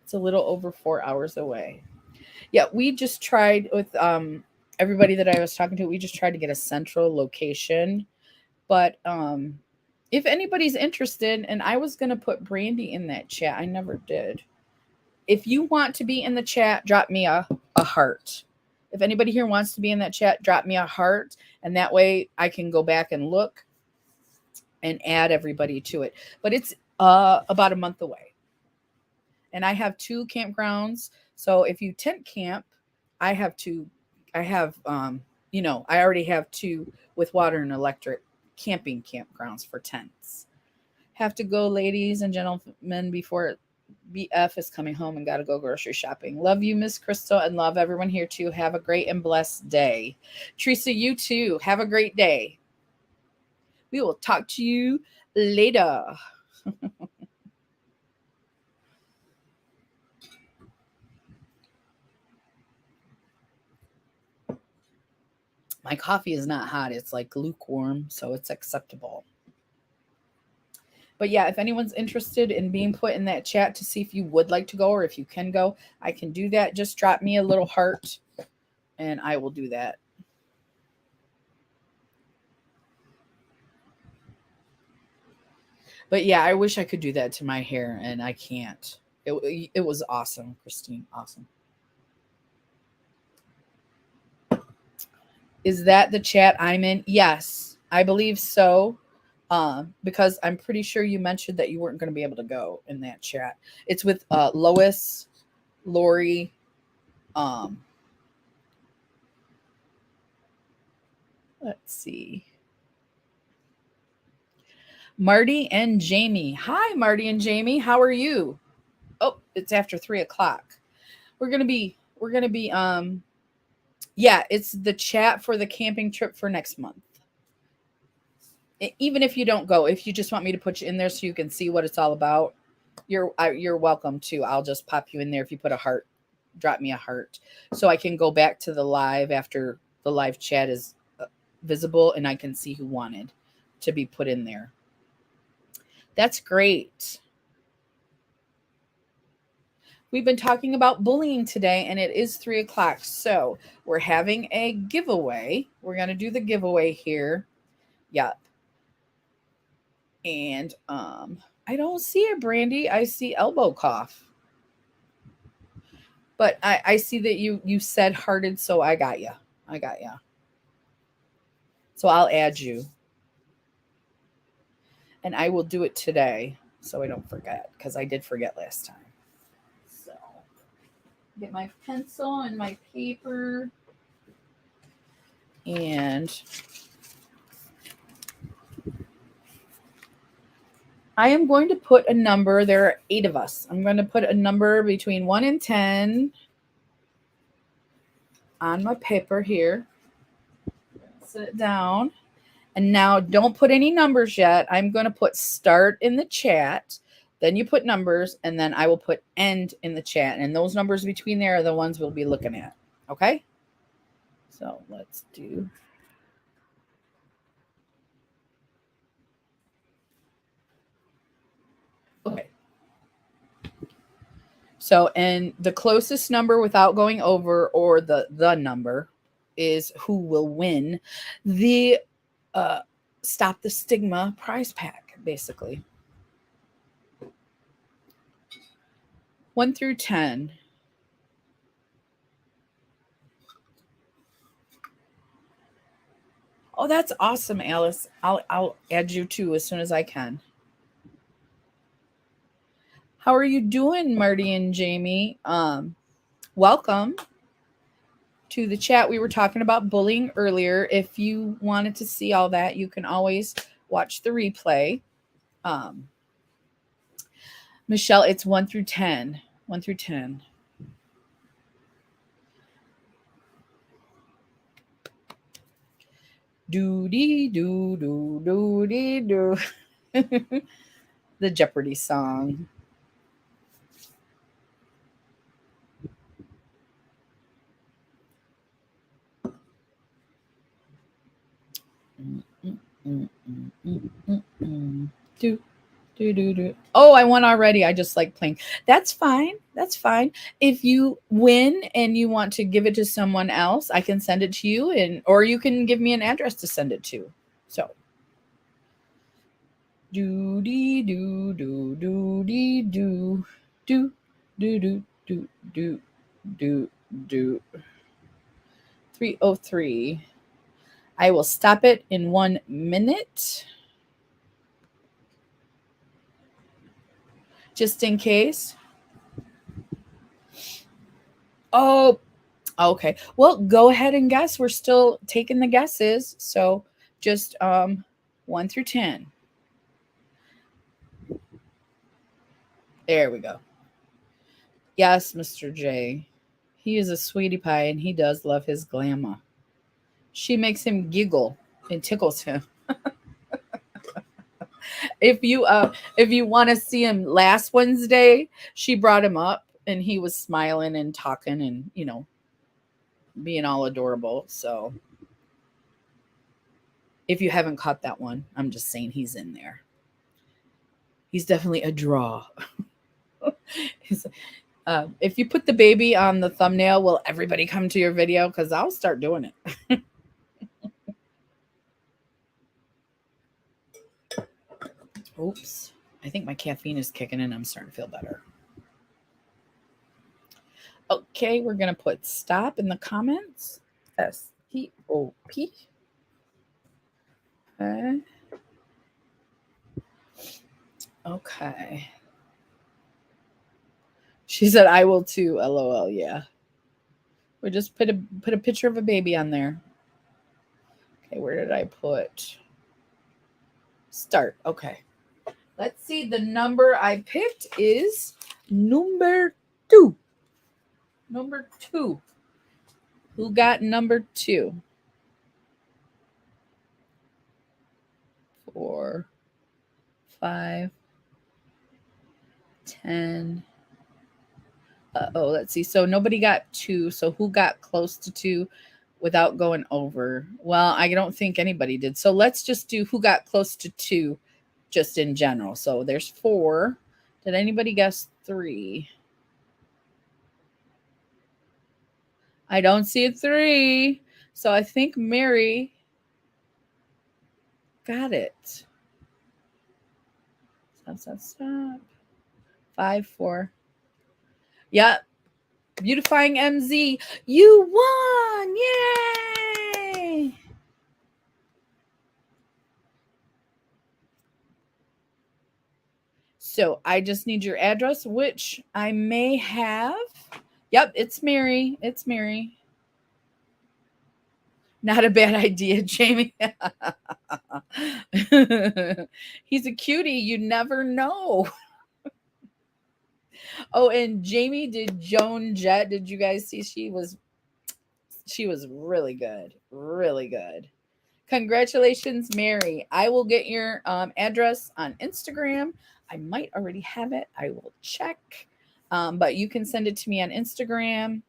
It's a little over 4 hours away. Yeah, we just tried with everybody that I was talking to, we just tried to get a central location. But if anybody's interested, and I was gonna put Brandy in that chat, I never did. If you want to be in the chat, drop me a heart. If anybody here wants to be in that chat, drop me a heart, and that way I can go back and look and add everybody to it. But it's about a month away. And I have 2 campgrounds. So if you tent camp, I have I already have 2 with water and electric camping campgrounds for tents. Have to go, ladies and gentlemen, before BF is coming home and got to go grocery shopping. Love you, Miss Crystal, and love everyone here too. Have a great and blessed day. Teresa, you too. Have a great day. We will talk to you later. My coffee is not hot. It's like lukewarm, so it's acceptable. But yeah, if anyone's interested in being put in that chat to see if you would like to go or if you can go, I can do that. Just drop me a little heart and I will do that. But yeah, I wish I could do that to my hair and I can't. It was awesome, Christine. Awesome. Is that the chat I'm in? Yes, I believe so. Because I'm pretty sure you mentioned that you weren't going to be able to go in that chat. It's with Lois, Lori, let's see. Marty and Jamie. Hi, Marty and Jamie. How are you? Oh, it's after 3:00. We're gonna be yeah, it's the chat for the camping trip for next month. Even if you don't go, if you just want me to put you in there so you can see what it's all about, you're welcome to. I'll just pop you in there if you put a heart, drop me a heart, so I can go back to the live after the live chat is visible and I can see who wanted to be put in there. That's great. We've been talking about bullying today, and it is 3:00. So we're having a giveaway. We're going to do the giveaway here. Yep. And I don't see it, Brandy. I see elbow cough. But I see that you said hearted, so I got you. I got you. So I'll add you. And I will do it today so I don't forget, because I did forget last time. So get my pencil and my paper. And I am going to put a number. There are 8 of us. I'm going to put a number between 1 and 10 on my paper here. Set it down. And now don't put any numbers yet. I'm going to put start in the chat. Then you put numbers, and then I will put end in the chat. And those numbers between there are the ones we'll be looking at. Okay? So let's do. Okay. So, and the closest number without going over, or the number, is who will win the Stop the Stigma prize pack, basically. 1 through 10. Oh, that's awesome, Alice. I'll add you too as soon as I can. How are you doing, Marty and Jamie? Welcome to the chat. We were talking about bullying earlier. If you wanted to see all that, you can always watch the replay. Michelle, it's 1 through 10. 1 through 10. Doo-dee, doo, doo, doo-dee, doo. The Jeopardy song. Do, do. Oh, I won already. I just like playing. That's fine. That's fine. If you win and you want to give it to someone else, I can send it to you, and or you can give me an address to send it to. So do dee do do do dee do do do do do do do do 303. I will stop it in 1 minute. Just in case. Oh, okay. Well, go ahead and guess. We're still taking the guesses. So just 1 through 10. There we go. Yes, Mr. J. He is a sweetie pie and he does love his grandma. She makes him giggle and tickles him. If you want to see him last Wednesday, she brought him up and he was smiling and talking and, being all adorable. So if you haven't caught that one, I'm just saying he's in there. He's definitely a draw. If you put the baby on the thumbnail, will everybody come to your video? Because I'll start doing it. Oops. I think my caffeine is kicking in. I'm starting to feel better. Okay, we're going to put stop in the comments. S-T-O-P. Okay. Okay. She said, I will too. LOL. Yeah. We just put a picture of a baby on there. Okay, where did I put? Start. Okay. Let's see. The number I picked is number 2. Number 2. Who got number 2? 4, 5, 10. Let's see. So nobody got 2. So who got close to 2 without going over? Well, I don't think anybody did. So let's just do who got close to 2 just in general. So there's 4. Did anybody guess 3? I don't see a 3. So I think Mary got it. Stop. 5, 4. Yep. Beautifying MZ. You won. Yay. So I just need your address, which I may have. Yep, it's Mary. It's Mary. Not a bad idea, Jamie. He's a cutie. You never know. Oh, and Jamie did Joan Jett. Did you guys see? She was really good. Really good. Congratulations, Mary. I will get your address on Instagram. I might already have it. I will check. But you can send it to me on Instagram,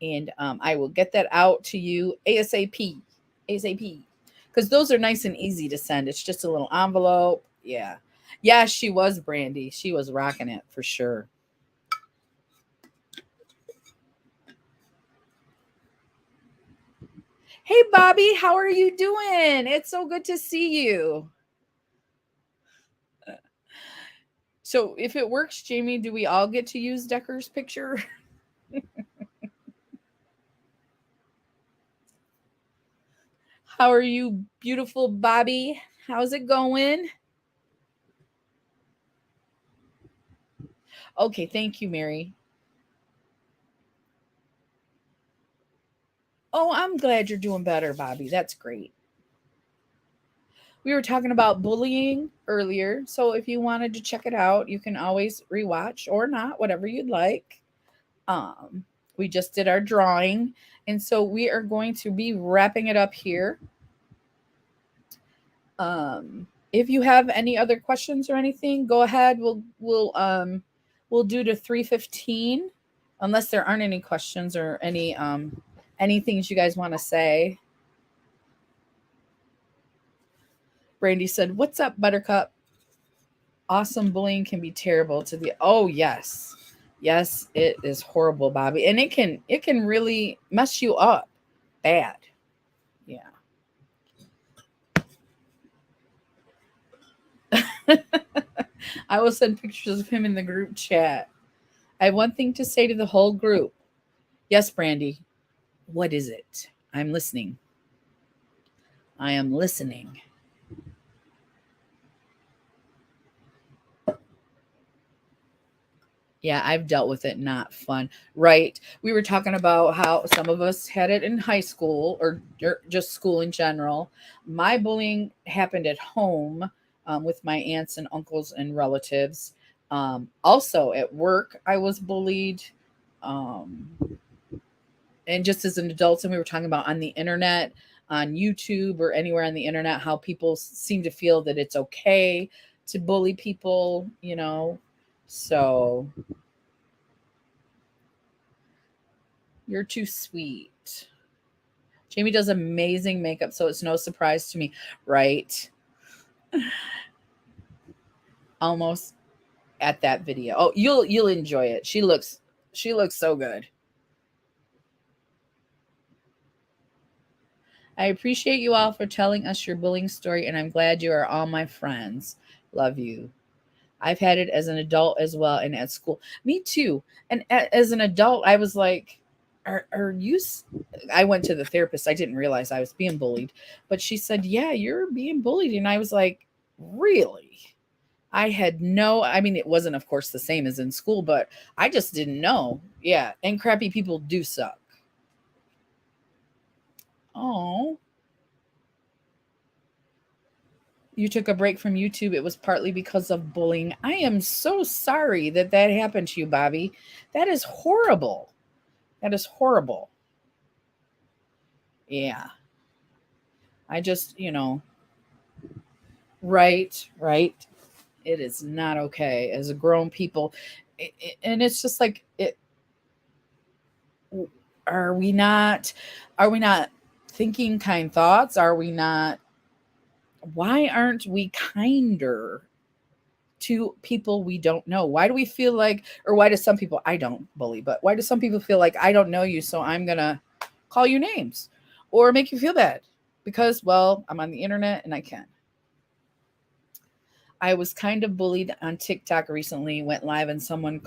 and I will get that out to you ASAP. ASAP. Because those are nice and easy to send. It's just a little envelope. Yeah. Yeah, she was Brandy. She was rocking it for sure. Hey, Bobby, how are you doing? It's so good to see you. So if it works, Jamie, do we all get to use Decker's picture? How are you, beautiful Bobby? How's it going? Okay, thank you, Mary. Oh, I'm glad you're doing better, Bobby. That's great. We were talking about bullying earlier, so if you wanted to check it out, you can always rewatch or not, whatever you'd like. We just did our drawing, and so we are going to be wrapping it up here. If you have any other questions or anything, go ahead. We'll do to 3:15, unless there aren't any questions or any things you guys want to say. Brandy said, "What's up, Buttercup? Awesome bullying can be terrible to the." Oh yes, yes, it is horrible, Bobby, and it can really mess you up, bad. Yeah. I will send pictures of him in the group chat. I have one thing to say to the whole group. Yes, Brandy. What is it? I'm listening. I am listening. Yeah, I've dealt with it. Not fun. Right. We were talking about how some of us had it in high school or just school in general. My bullying happened at home with my aunts and uncles and relatives. Also at work, I was bullied. Um, and just as an adult, and we were talking about on the internet, on YouTube or anywhere on the internet, how people seem to feel that it's okay to bully people. So you're too sweet. Jamie does amazing makeup, so it's no surprise to me, right? Almost at that video. Oh, you'll enjoy it. She looks so good. I appreciate you all for telling us your bullying story, and I'm glad you are all my friends. Love you. I've had it as an adult as well and at school. Me too. And as an adult, I was like, are you? I went to the therapist. I didn't realize I was being bullied, but she said, yeah, you're being bullied. And I was like, really? I had I mean, it wasn't, of course, the same as in school, but I just didn't know. Yeah. And crappy people do suck. Oh, you took a break from YouTube. It was partly because of bullying. I am so sorry that that happened to you, Bobby. That is horrible. That is horrible. Yeah. I just. Right, right. It is not okay as a grown people. And it's just like are we not are we not thinking kind thoughts? Are we not Why aren't we kinder to people we don't know? Why do we feel like, or why do some people, I don't bully, but why do some people feel like I don't know you, so I'm going to call you names or make you feel bad because, well, I'm on the internet and I can. I was kind of bullied on TikTok recently, went live and someone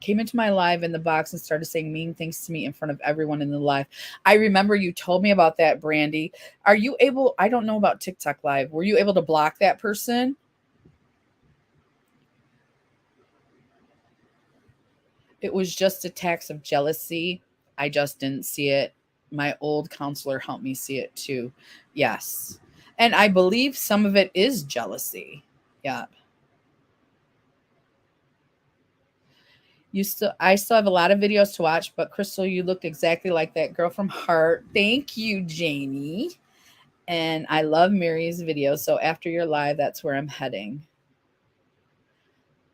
came into my live in the box and started saying mean things to me in front of everyone in the live. I remember you told me about that, Brandy. I don't know about TikTok live. Were you able to block that person? It was just attacks of jealousy. I just didn't see it. My old counselor helped me see it too. Yes. And I believe some of it is jealousy. Yeah. I still have a lot of videos to watch, but Crystal, you looked exactly like that girl from Heart. Thank you, Jamie. And I love Mary's videos. So after your live, that's where I'm heading.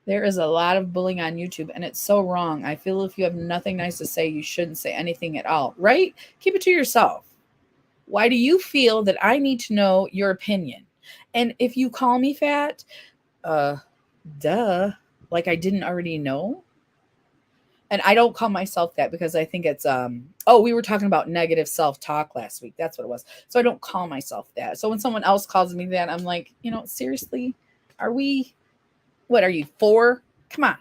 There is a lot of bullying on YouTube, and it's so wrong. I feel if you have nothing nice to say, you shouldn't say anything at all, right? Keep it to yourself. Why do you feel that I need to know your opinion? And if you call me fat, uh, duh, like I didn't already know. And I don't call myself that because I think it's we were talking about negative self-talk last week. That's what it was. So I don't call myself that. So when someone else calls me that, I'm like, seriously, are we what are you 4? Come on.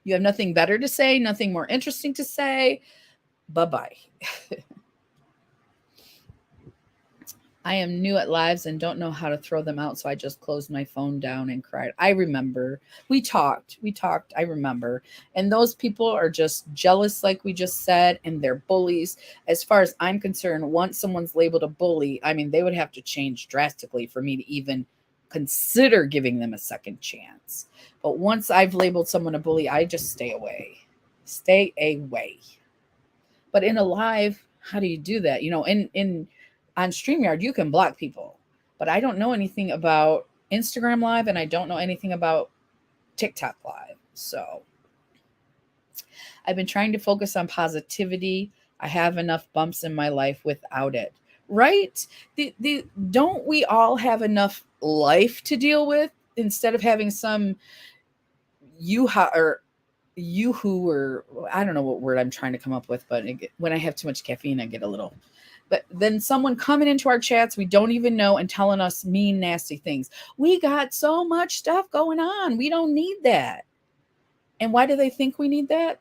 You have nothing better to say, nothing more interesting to say. Bye-bye. I am new at lives and don't know how to throw them out, so I just closed my phone down and cried. I remember. We talked. I remember. And those people are just jealous, like we just said, and they're bullies. As far as I'm concerned, once someone's labeled a bully, I mean, they would have to change drastically for me to even consider giving them a second chance. But once I've labeled someone a bully, I just stay away. Stay away. But in a live, how do you do that? In on StreamYard, you can block people. But I don't know anything about Instagram Live and I don't know anything about TikTok Live. So I've been trying to focus on positivity. I have enough bumps in my life without it. right? Don't we all have enough life to deal with instead of having some or you who or I don't know what word I'm trying to come up with, but when I have too much caffeine, I get a little. But then someone coming into our chats we don't even know and telling us mean, nasty things. We got so much stuff going on. We don't need that. And why do they think we need that?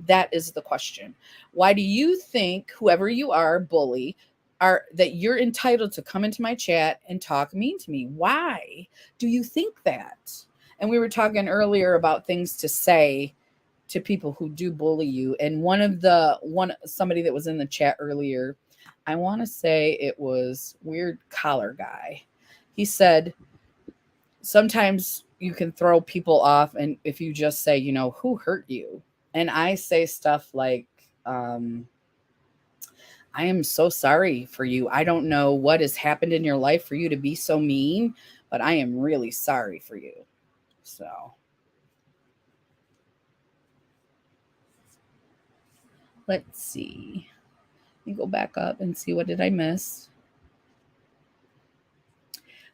That is the question. Why do you think, whoever you are, bully, that you're entitled to come into my chat and talk mean to me? Why do you think that? And we were talking earlier about things to say to people who do bully you. And somebody that was in the chat earlier, I want to say it was Weird Collar Guy. He said, sometimes you can throw people off, and if you just say, who hurt you? And I say stuff like, I am so sorry for you. I don't know what has happened in your life for you to be so mean, but I am really sorry for you. So let's see. Let me go back up and see, what did I miss?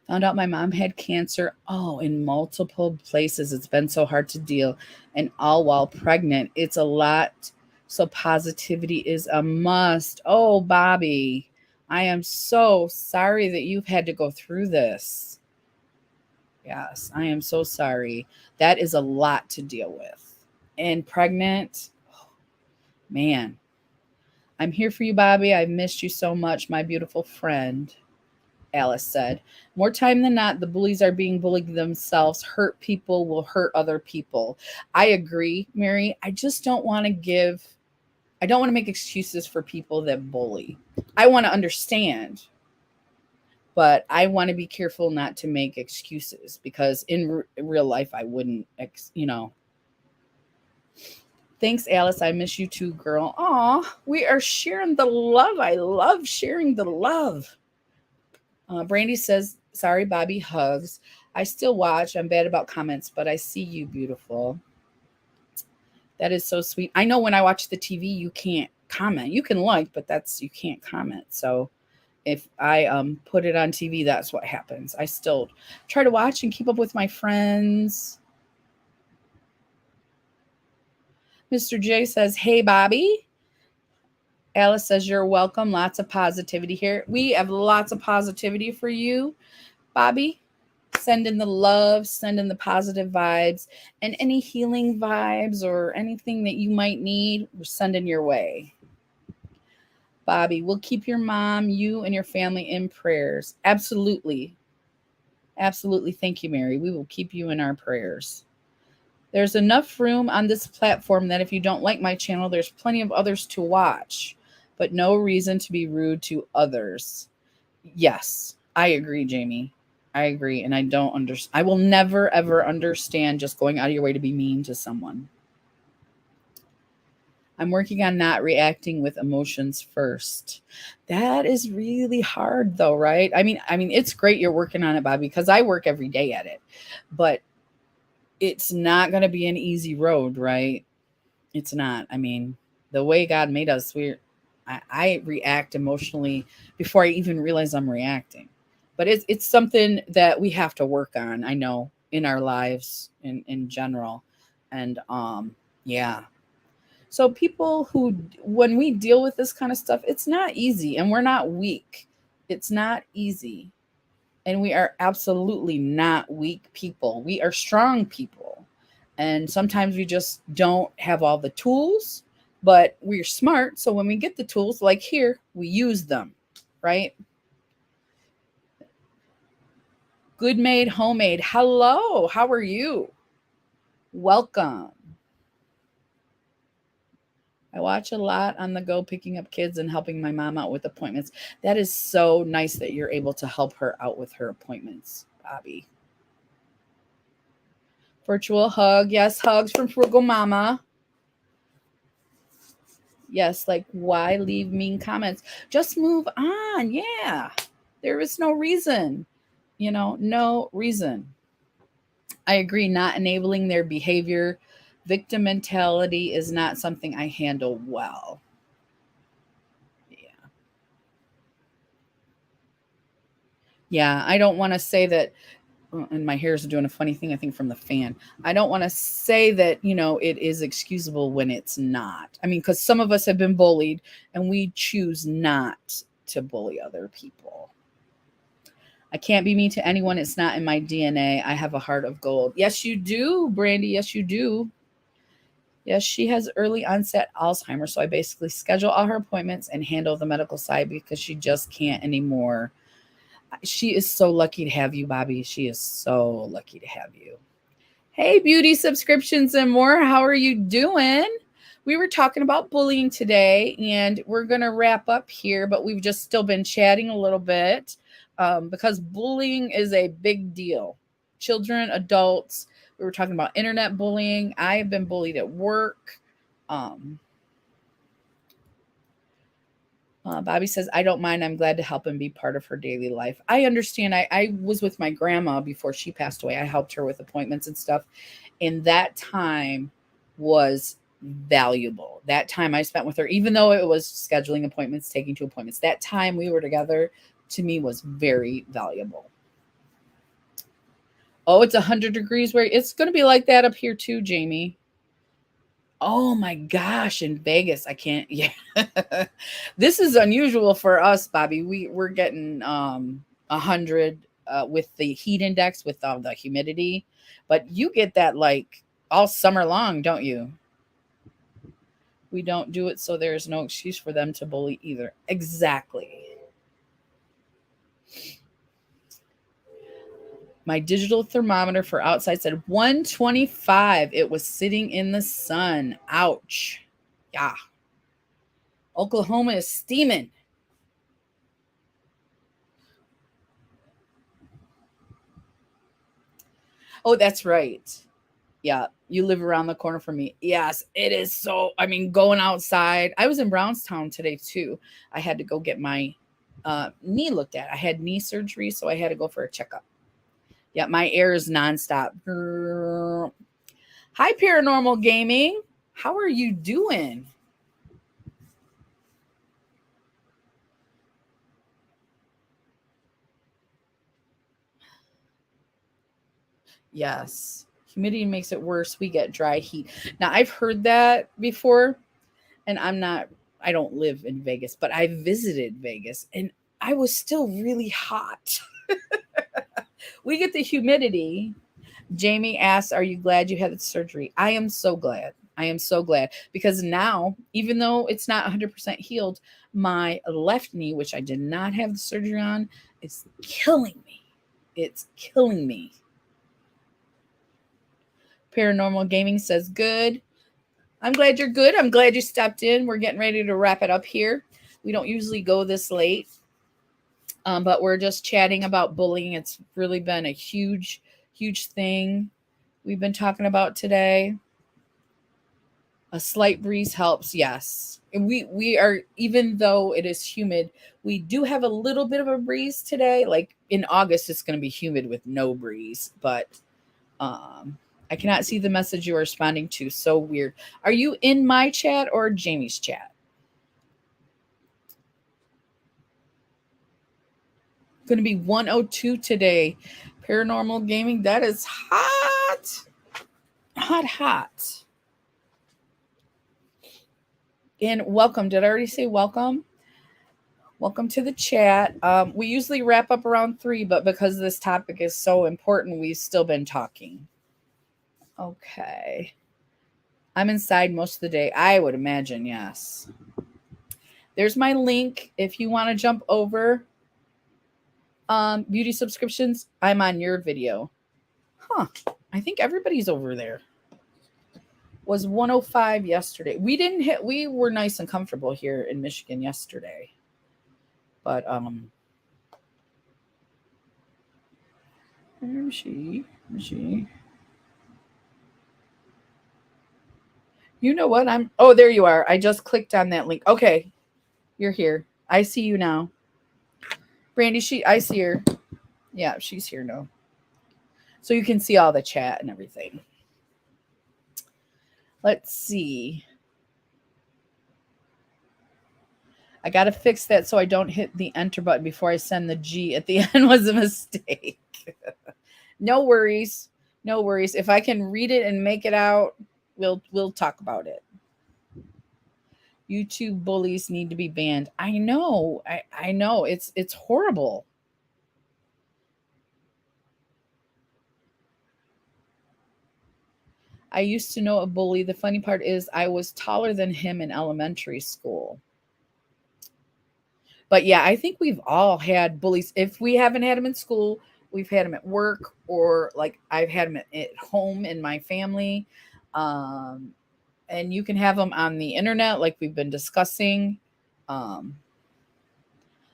Found out my mom had cancer. Oh, in multiple places. It's been so hard to deal. And all while pregnant. It's a lot. So positivity is a must. Oh, Bobby, I am so sorry that you've had to go through this. Yes, I am so sorry. That is a lot to deal with. And pregnant, man. I'm here for you, Bobby. I've missed you so much, my beautiful friend. Alice said. More time than not, the bullies are being bullied themselves. Hurt people will hurt other people. I agree, Mary. I just don't want to make excuses for people that bully. I want to understand, but I want to be careful not to make excuses, because in real life, I wouldn't, Thanks, Alice. I miss you too, girl. Aw, we are sharing the love. I love sharing the love. Brandy says, sorry, Bobby, hugs. I still watch. I'm bad about comments, but I see you, beautiful. That is so sweet. I know when I watch the TV, you can't comment. You can like, but you can't comment. So if I put it on TV, that's what happens. I still try to watch and keep up with my friends. Mr. J says, hey, Bobby. Alice says, you're welcome. Lots of positivity here. We have lots of positivity for you, Bobby. Send in the love, send in the positive vibes, and any healing vibes or anything that you might need, we're sending your way. Bobby, we'll keep your mom, you, and your family in prayers. Absolutely. Absolutely. Thank you, Mary. We will keep you in our prayers. There's enough room on this platform that if you don't like my channel, there's plenty of others to watch, but no reason to be rude to others. Yes, I agree, Jamie. I agree. And I don't understand. I will never, ever understand just going out of your way to be mean to someone. I'm working on not reacting with emotions first. That is really hard though, right? I mean, it's great you're working on it, Bobby, because I work every day at it, but it's not going to be an easy road, right? It's not. I mean, the way God made us, I react emotionally before I even realize I'm reacting. But it's something that we have to work on, I know, in our lives in general. And yeah. So people when we deal with this kind of stuff, it's not easy, and we're not weak. It's not easy. And we are absolutely not weak people. We are strong people. And sometimes we just don't have all the tools, but we're smart. So when we get the tools, like here, we use them, right? Good Made Homemade. Hello, how are you? Welcome. I watch a lot on the go, picking up kids and helping my mom out with appointments. That is so nice that you're able to help her out with her appointments, Bobby. Virtual hug. Yes, hugs from Frugal Mama. Yes, like why leave mean comments? Just move on. Yeah. There is no reason. No reason. I agree, not enabling their behavior. Victim mentality is not something I handle well. Yeah. Yeah, I don't want to say that, and my hair is doing a funny thing, I think, from the fan. I don't want to say that, it is excusable when it's not. I mean, because some of us have been bullied and we choose not to bully other people. I can't be mean to anyone. It's not in my DNA. I have a heart of gold. Yes, you do, Brandy. Yes, you do. Yes, she has early onset Alzheimer's. So I basically schedule all her appointments and handle the medical side because she just can't anymore. She is so lucky to have you, Bobby. She is so lucky to have you. Hey, beauty subscriptions and more. How are you doing? We were talking about bullying today, and we're going to wrap up here, but we've just still been chatting a little bit because bullying is a big deal. Children, adults. We were talking about internet bullying. I have been bullied at work. Bobby says, I don't mind. I'm glad to help and be part of her daily life. I understand. I was with my grandma before she passed away. I helped her with appointments and stuff. And that time was valuable. That time I spent with her, even though it was scheduling appointments, taking to appointments, that time we were together to me was very valuable. Oh, it's 100 degrees where it's going to be like that up here too, Jamie. Oh my gosh, in Vegas, I can't. Yeah. This is unusual for us, Bobby. We're getting 100 with the heat index with all the humidity, but you get that like all summer long, don't you? We don't do it, so there's no excuse for them to bully either. Exactly. My digital thermometer for outside said 125. It was sitting in the sun. Ouch. Yeah. Oklahoma is steaming. Oh, that's right. Yeah, you live around the corner from me. Yes, it is so. I mean, going outside. I was in Brownstown today too. I had to go get my knee looked at. I had knee surgery, so I had to go for a checkup. Yeah, my air is nonstop. Hi, Paranormal Gaming. How are you doing? Yes. Humidity makes it worse. We get dry heat. Now, I've heard that before, and I don't live in Vegas, but I visited Vegas and I was still really hot. We get the humidity. Jamie asks, are you glad you had the surgery? I am so glad. I am so glad because now, even though it's not 100% healed, my left knee, which I did not have the surgery on, is killing me. It's killing me. Paranormal Gaming says, good. I'm glad you're good. I'm glad you stepped in. We're getting ready to wrap it up here. We don't usually go this late, but we're just chatting about bullying. It's really been a huge, huge thing we've been talking about today. A slight breeze helps, yes. And we are, even though it is humid, we do have a little bit of a breeze today. Like in August, it's going to be humid with no breeze, but I cannot see the message you are responding to. So weird. Are you in my chat or Jamie's chat? Going to be 102 today. Paranormal Gaming. That is hot. Hot, hot. And welcome. Did I already say welcome? Welcome to the chat. We usually wrap up around 3, but because this topic is so important, we've still been talking. Okay. I'm inside most of the day. I would imagine, yes. There's my link if you want to jump over. Beauty subscriptions, I'm on your video. Huh. I think everybody's over there. Was 105 yesterday. We were nice and comfortable here in Michigan yesterday. But where is she? You know what? Oh, there you are. I just clicked on that link. Okay. You're here. I see you now. Brandy, I see her. Yeah, she's here now. So you can see all the chat and everything. Let's see. I got to fix that so I don't hit the enter button before I send the G at the end was a mistake. No worries. No worries. If I can read it and make it out, we'll talk about it. YouTube bullies need to be banned. I know. I know. It's horrible. I used to know a bully. The funny part is I was taller than him in elementary school. But yeah, I think we've all had bullies. If we haven't had them in school, we've had them at work, or like I've had them at home in my family. Um, and you can have them on the internet, like we've been discussing. Um,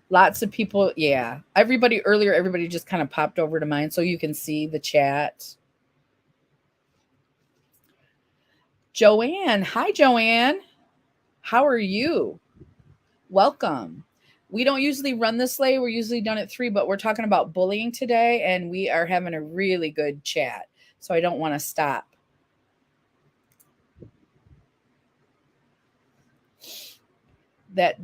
Lots of people, yeah. Everybody just kind of popped over to mine so you can see the chat. Joanne, hi Joanne. How are you? Welcome. We don't usually run this late. We're usually done at 3, but we're talking about bullying today, and we are having a really good chat. So I don't want to stop. That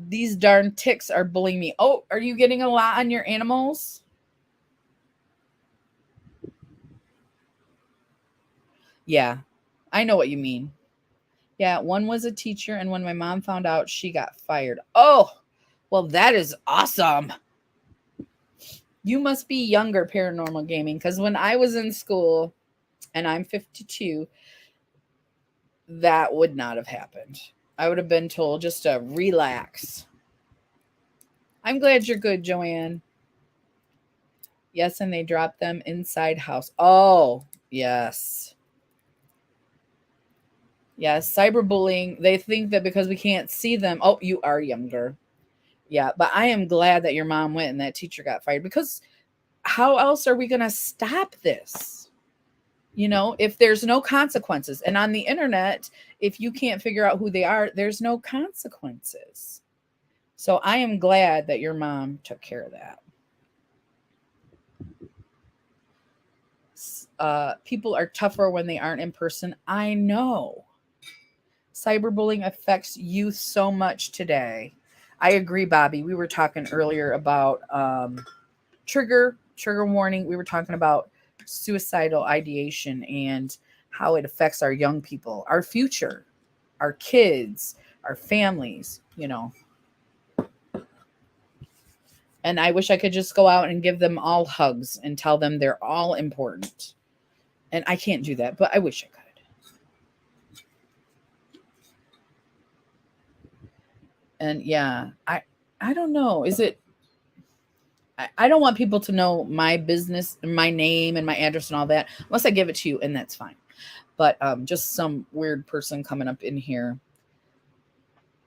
these darn ticks are bullying me. Oh, are you getting a lot on your animals? Yeah, I know what you mean. Yeah, one was a teacher, and when my mom found out, she got fired. Oh, well, that is awesome. You must be younger, Paranormal Gaming, because when I was in school, and I'm 52, that would not have happened. I would have been told just to relax. I'm glad you're good, Joanne. Yes, and they dropped them inside house. Oh, yes. Yes, cyberbullying. They think that because we can't see them. Oh, you are younger. Yeah, but I am glad that your mom went and that teacher got fired, because how else are we going to stop this? You know, if there's no consequences, and on the internet, if you can't figure out who they are, there's no consequences. So I am glad that your mom took care of that. People are tougher when they aren't in person. I know. Cyberbullying affects youth so much today. I agree, Bobby. We were talking earlier about trigger warning. We were talking about suicidal ideation and how it affects our young people, our future, our kids, our families, you know. And I wish I could just go out and give them all hugs and tell them they're all important. And I can't do that, but I wish I could. And yeah, I don't know. Is it I don't want people to know my business, my name and my address and all that, unless I give it to you, and that's fine. But just some weird person coming up in here.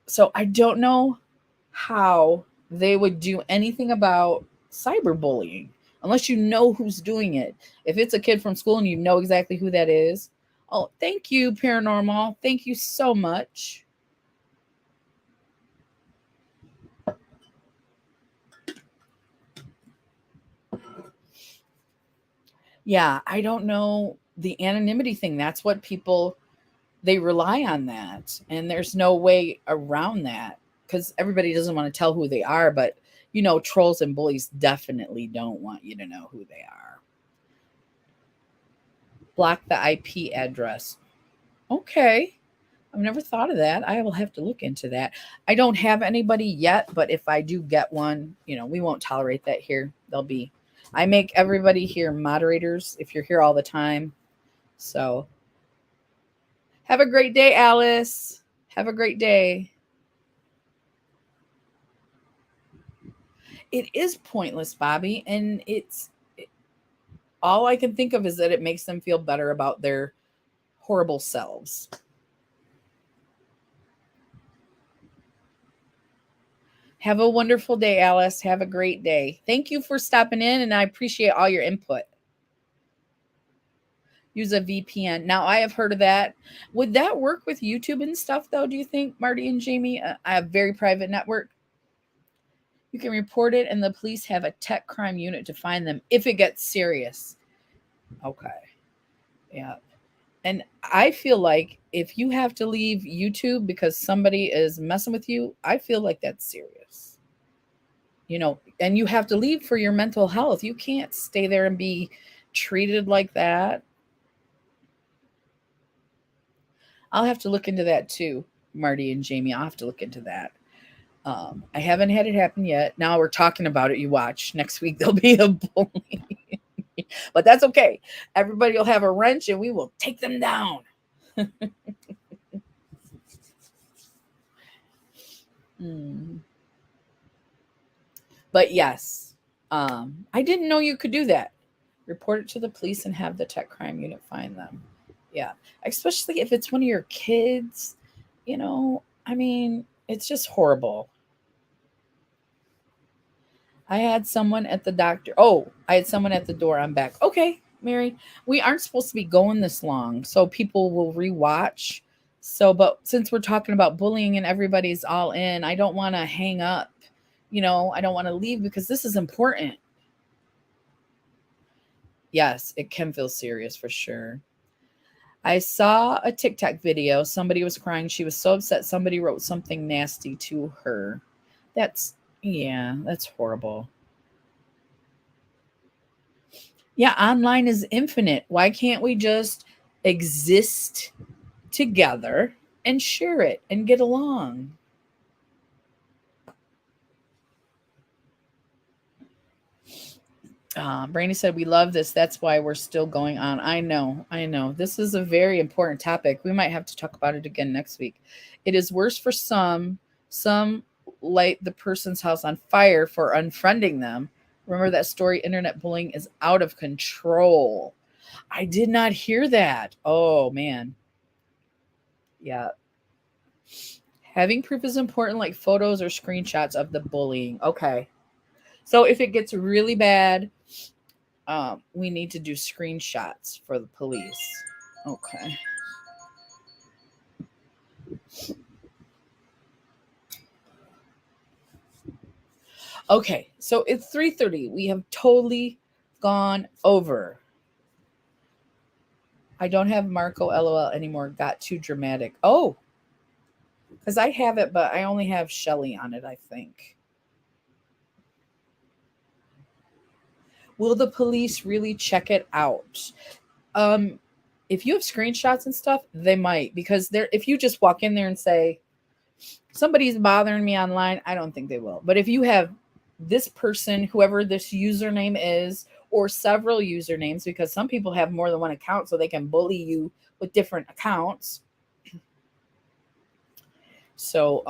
So I don't know how they would do anything about cyberbullying unless you know who's doing it. If it's a kid from school and you know exactly who that is. Oh, thank you, Paranormal. Thank you so much. Yeah, I don't know the anonymity thing. That's what people, they rely on that. And there's no way around that, because everybody doesn't want to tell who they are. But, you know, trolls and bullies definitely don't want you to know who they are. Block the IP address. Okay. I've never thought of that. I will have to look into that. I don't have anybody yet, but if I do get one, you know, we won't tolerate that here. They'll be, I make everybody here moderators if you're here all the time. So have a great day, Alice. Have a great day. It is pointless, Bobby, and all I can think of is that it makes them feel better about their horrible selves. Have a wonderful day, Alice. Have a great day. Thank you for stopping in, and I appreciate all your input. Use a VPN. Now, I have heard of that. Would that work with YouTube and stuff, though, do you think, Marty and Jamie? I have a very private network. You can report it, and the police have a tech crime unit to find them if it gets serious. Okay. Yeah. And I feel like if you have to leave YouTube because somebody is messing with you, I feel like that's serious. And you have to leave for your mental health. You can't stay there and be treated like that. I'll have to look into that too, Marty and Jamie. I'll have to look into that. I haven't had it happen yet. Now we're talking about it. You watch. Next week there'll be a bully. But that's okay. Everybody will have a wrench and we will take them down. Hmm. But yes, I didn't know you could do that. Report it to the police and have the tech crime unit find them. Yeah, especially if it's one of your kids. I mean, it's just horrible. I had someone at the doctor. Oh, I had someone at the door. I'm back. Okay, Mary, we aren't supposed to be going this long, so people will rewatch. So, but since we're talking about bullying and everybody's all in, I don't want to hang up. I don't want to leave because this is important. Yes, it can feel serious for sure. I saw a TikTok video. Somebody was crying. She was so upset. Somebody wrote something nasty to her. Yeah, that's horrible. Yeah, online is infinite. Why can't we just exist together and share it and get along? Brandy said, we love this. That's why we're still going on. I know. I know. This is a very important topic. We might have to talk about it again next week. It is worse for some. Some light the person's house on fire for unfriending them. Remember that story? Internet bullying is out of control. I did not hear that. Oh, man. Yeah. Having proof is important, like photos or screenshots of the bullying. Okay. So if it gets really bad, we need to do screenshots for the police. Okay. Okay. So it's 3:30. We have totally gone over. I don't have Marco LOL anymore. Got too dramatic. Oh, because I have it, but I only have Shelly on it, I think. Will the police really check it out? Um, if you have screenshots and stuff, they might, because if you just walk in there and say somebody's bothering me online, I don't think they will. But if you have this person, whoever this username is, or several usernames, because some people have more than one account, so they can bully you with different accounts. So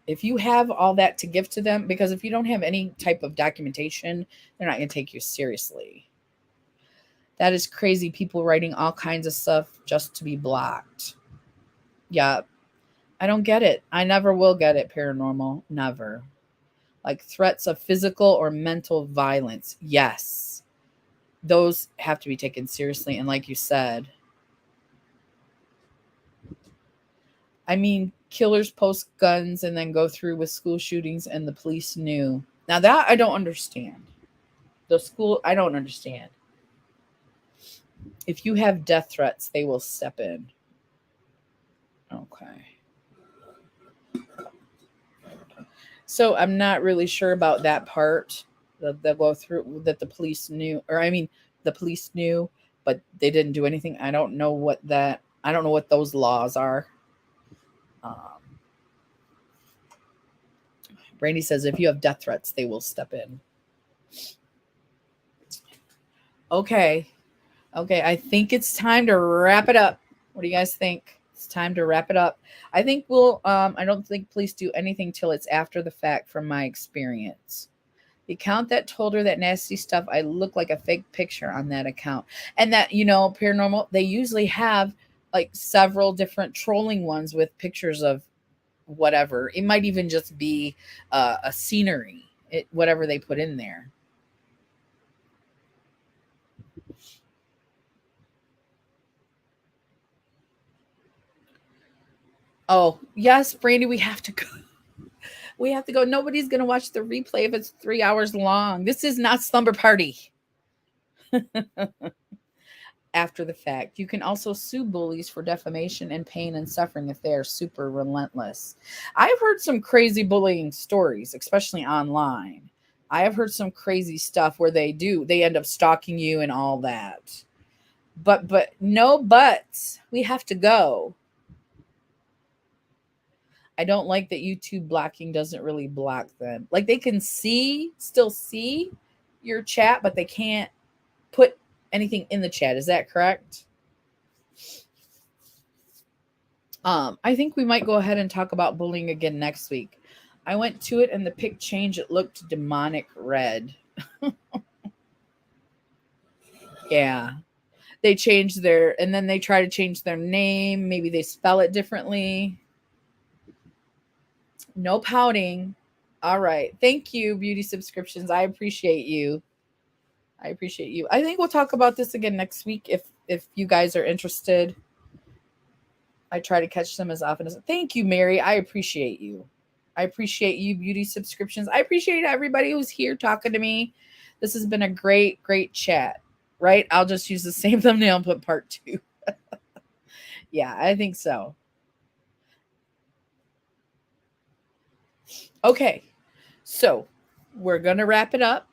if you have all that to give to them, because if you don't have any type of documentation, they're not going to take you seriously. That is crazy. People writing all kinds of stuff just to be blocked. Yeah, I don't get it. I never will get it, paranormal. Never. Like threats of physical or mental violence. Yes. Those have to be taken seriously. And like you said, I mean, killers post guns and then go through with school shootings and the police knew. Now that I don't understand. I don't understand. If you have death threats, they will step in. Okay. So I'm not really sure about that part that they'll go through that the police knew, or I mean, the police knew, but they didn't do anything. I don't know what those laws are. Um, Brandy says if you have death threats, they will step in. Okay. Okay. I think it's time to wrap it up. What do you guys think? It's time to wrap it up. I think I don't think police do anything till it's after the fact from my experience. The account that told her that nasty stuff, I look like a fake picture on that account. And that, paranormal, they usually have like several different trolling ones with pictures of whatever. It might even just be a scenery, whatever they put in there. Oh, yes, Brandy, we have to go. We have to go. Nobody's going to watch the replay if it's 3 hours long. This is not Slumber Party. after the fact. You can also sue bullies for defamation and pain and suffering if they are super relentless. I've heard some crazy bullying stories, especially online. I have heard some crazy stuff where they end up stalking you and all that. But no buts. We have to go. I don't like that YouTube blocking doesn't really block them. Like they can still see your chat, but they can't put anything in the chat. Is that correct? I think we might go ahead and talk about bullying again next week. I went to it and the pic change, it looked demonic red. Yeah. They changed and then they try to change their name. Maybe they spell it differently. No pouting. All right. Thank you, Beauty Subscriptions. I appreciate you. I appreciate you. I think we'll talk about this again next week if you guys are interested. I try to catch them as often as. Thank you, Mary. I appreciate you. I appreciate you, Beauty Subscriptions. I appreciate everybody who's here talking to me. This has been a great, great chat. Right? I'll just use the same thumbnail and put part 2. Yeah, I think so. Okay. So we're going to wrap it up.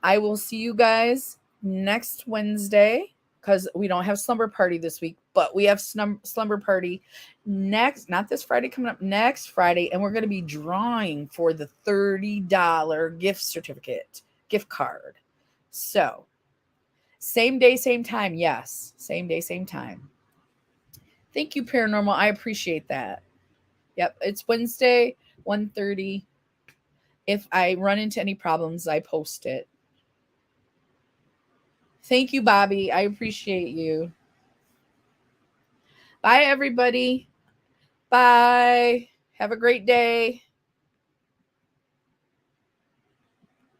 I will see you guys next Wednesday because we don't have slumber party this week, but we have slumber party not this Friday coming up, next Friday, and we're going to be drawing for the $30 gift card. So same day, same time. Yes, same day, same time. Thank you, Paranormal. I appreciate that. Yep, it's Wednesday, 1:30. If I run into any problems, I post it. Thank you, Bobby. I appreciate you. Bye, everybody. Bye. Have a great day.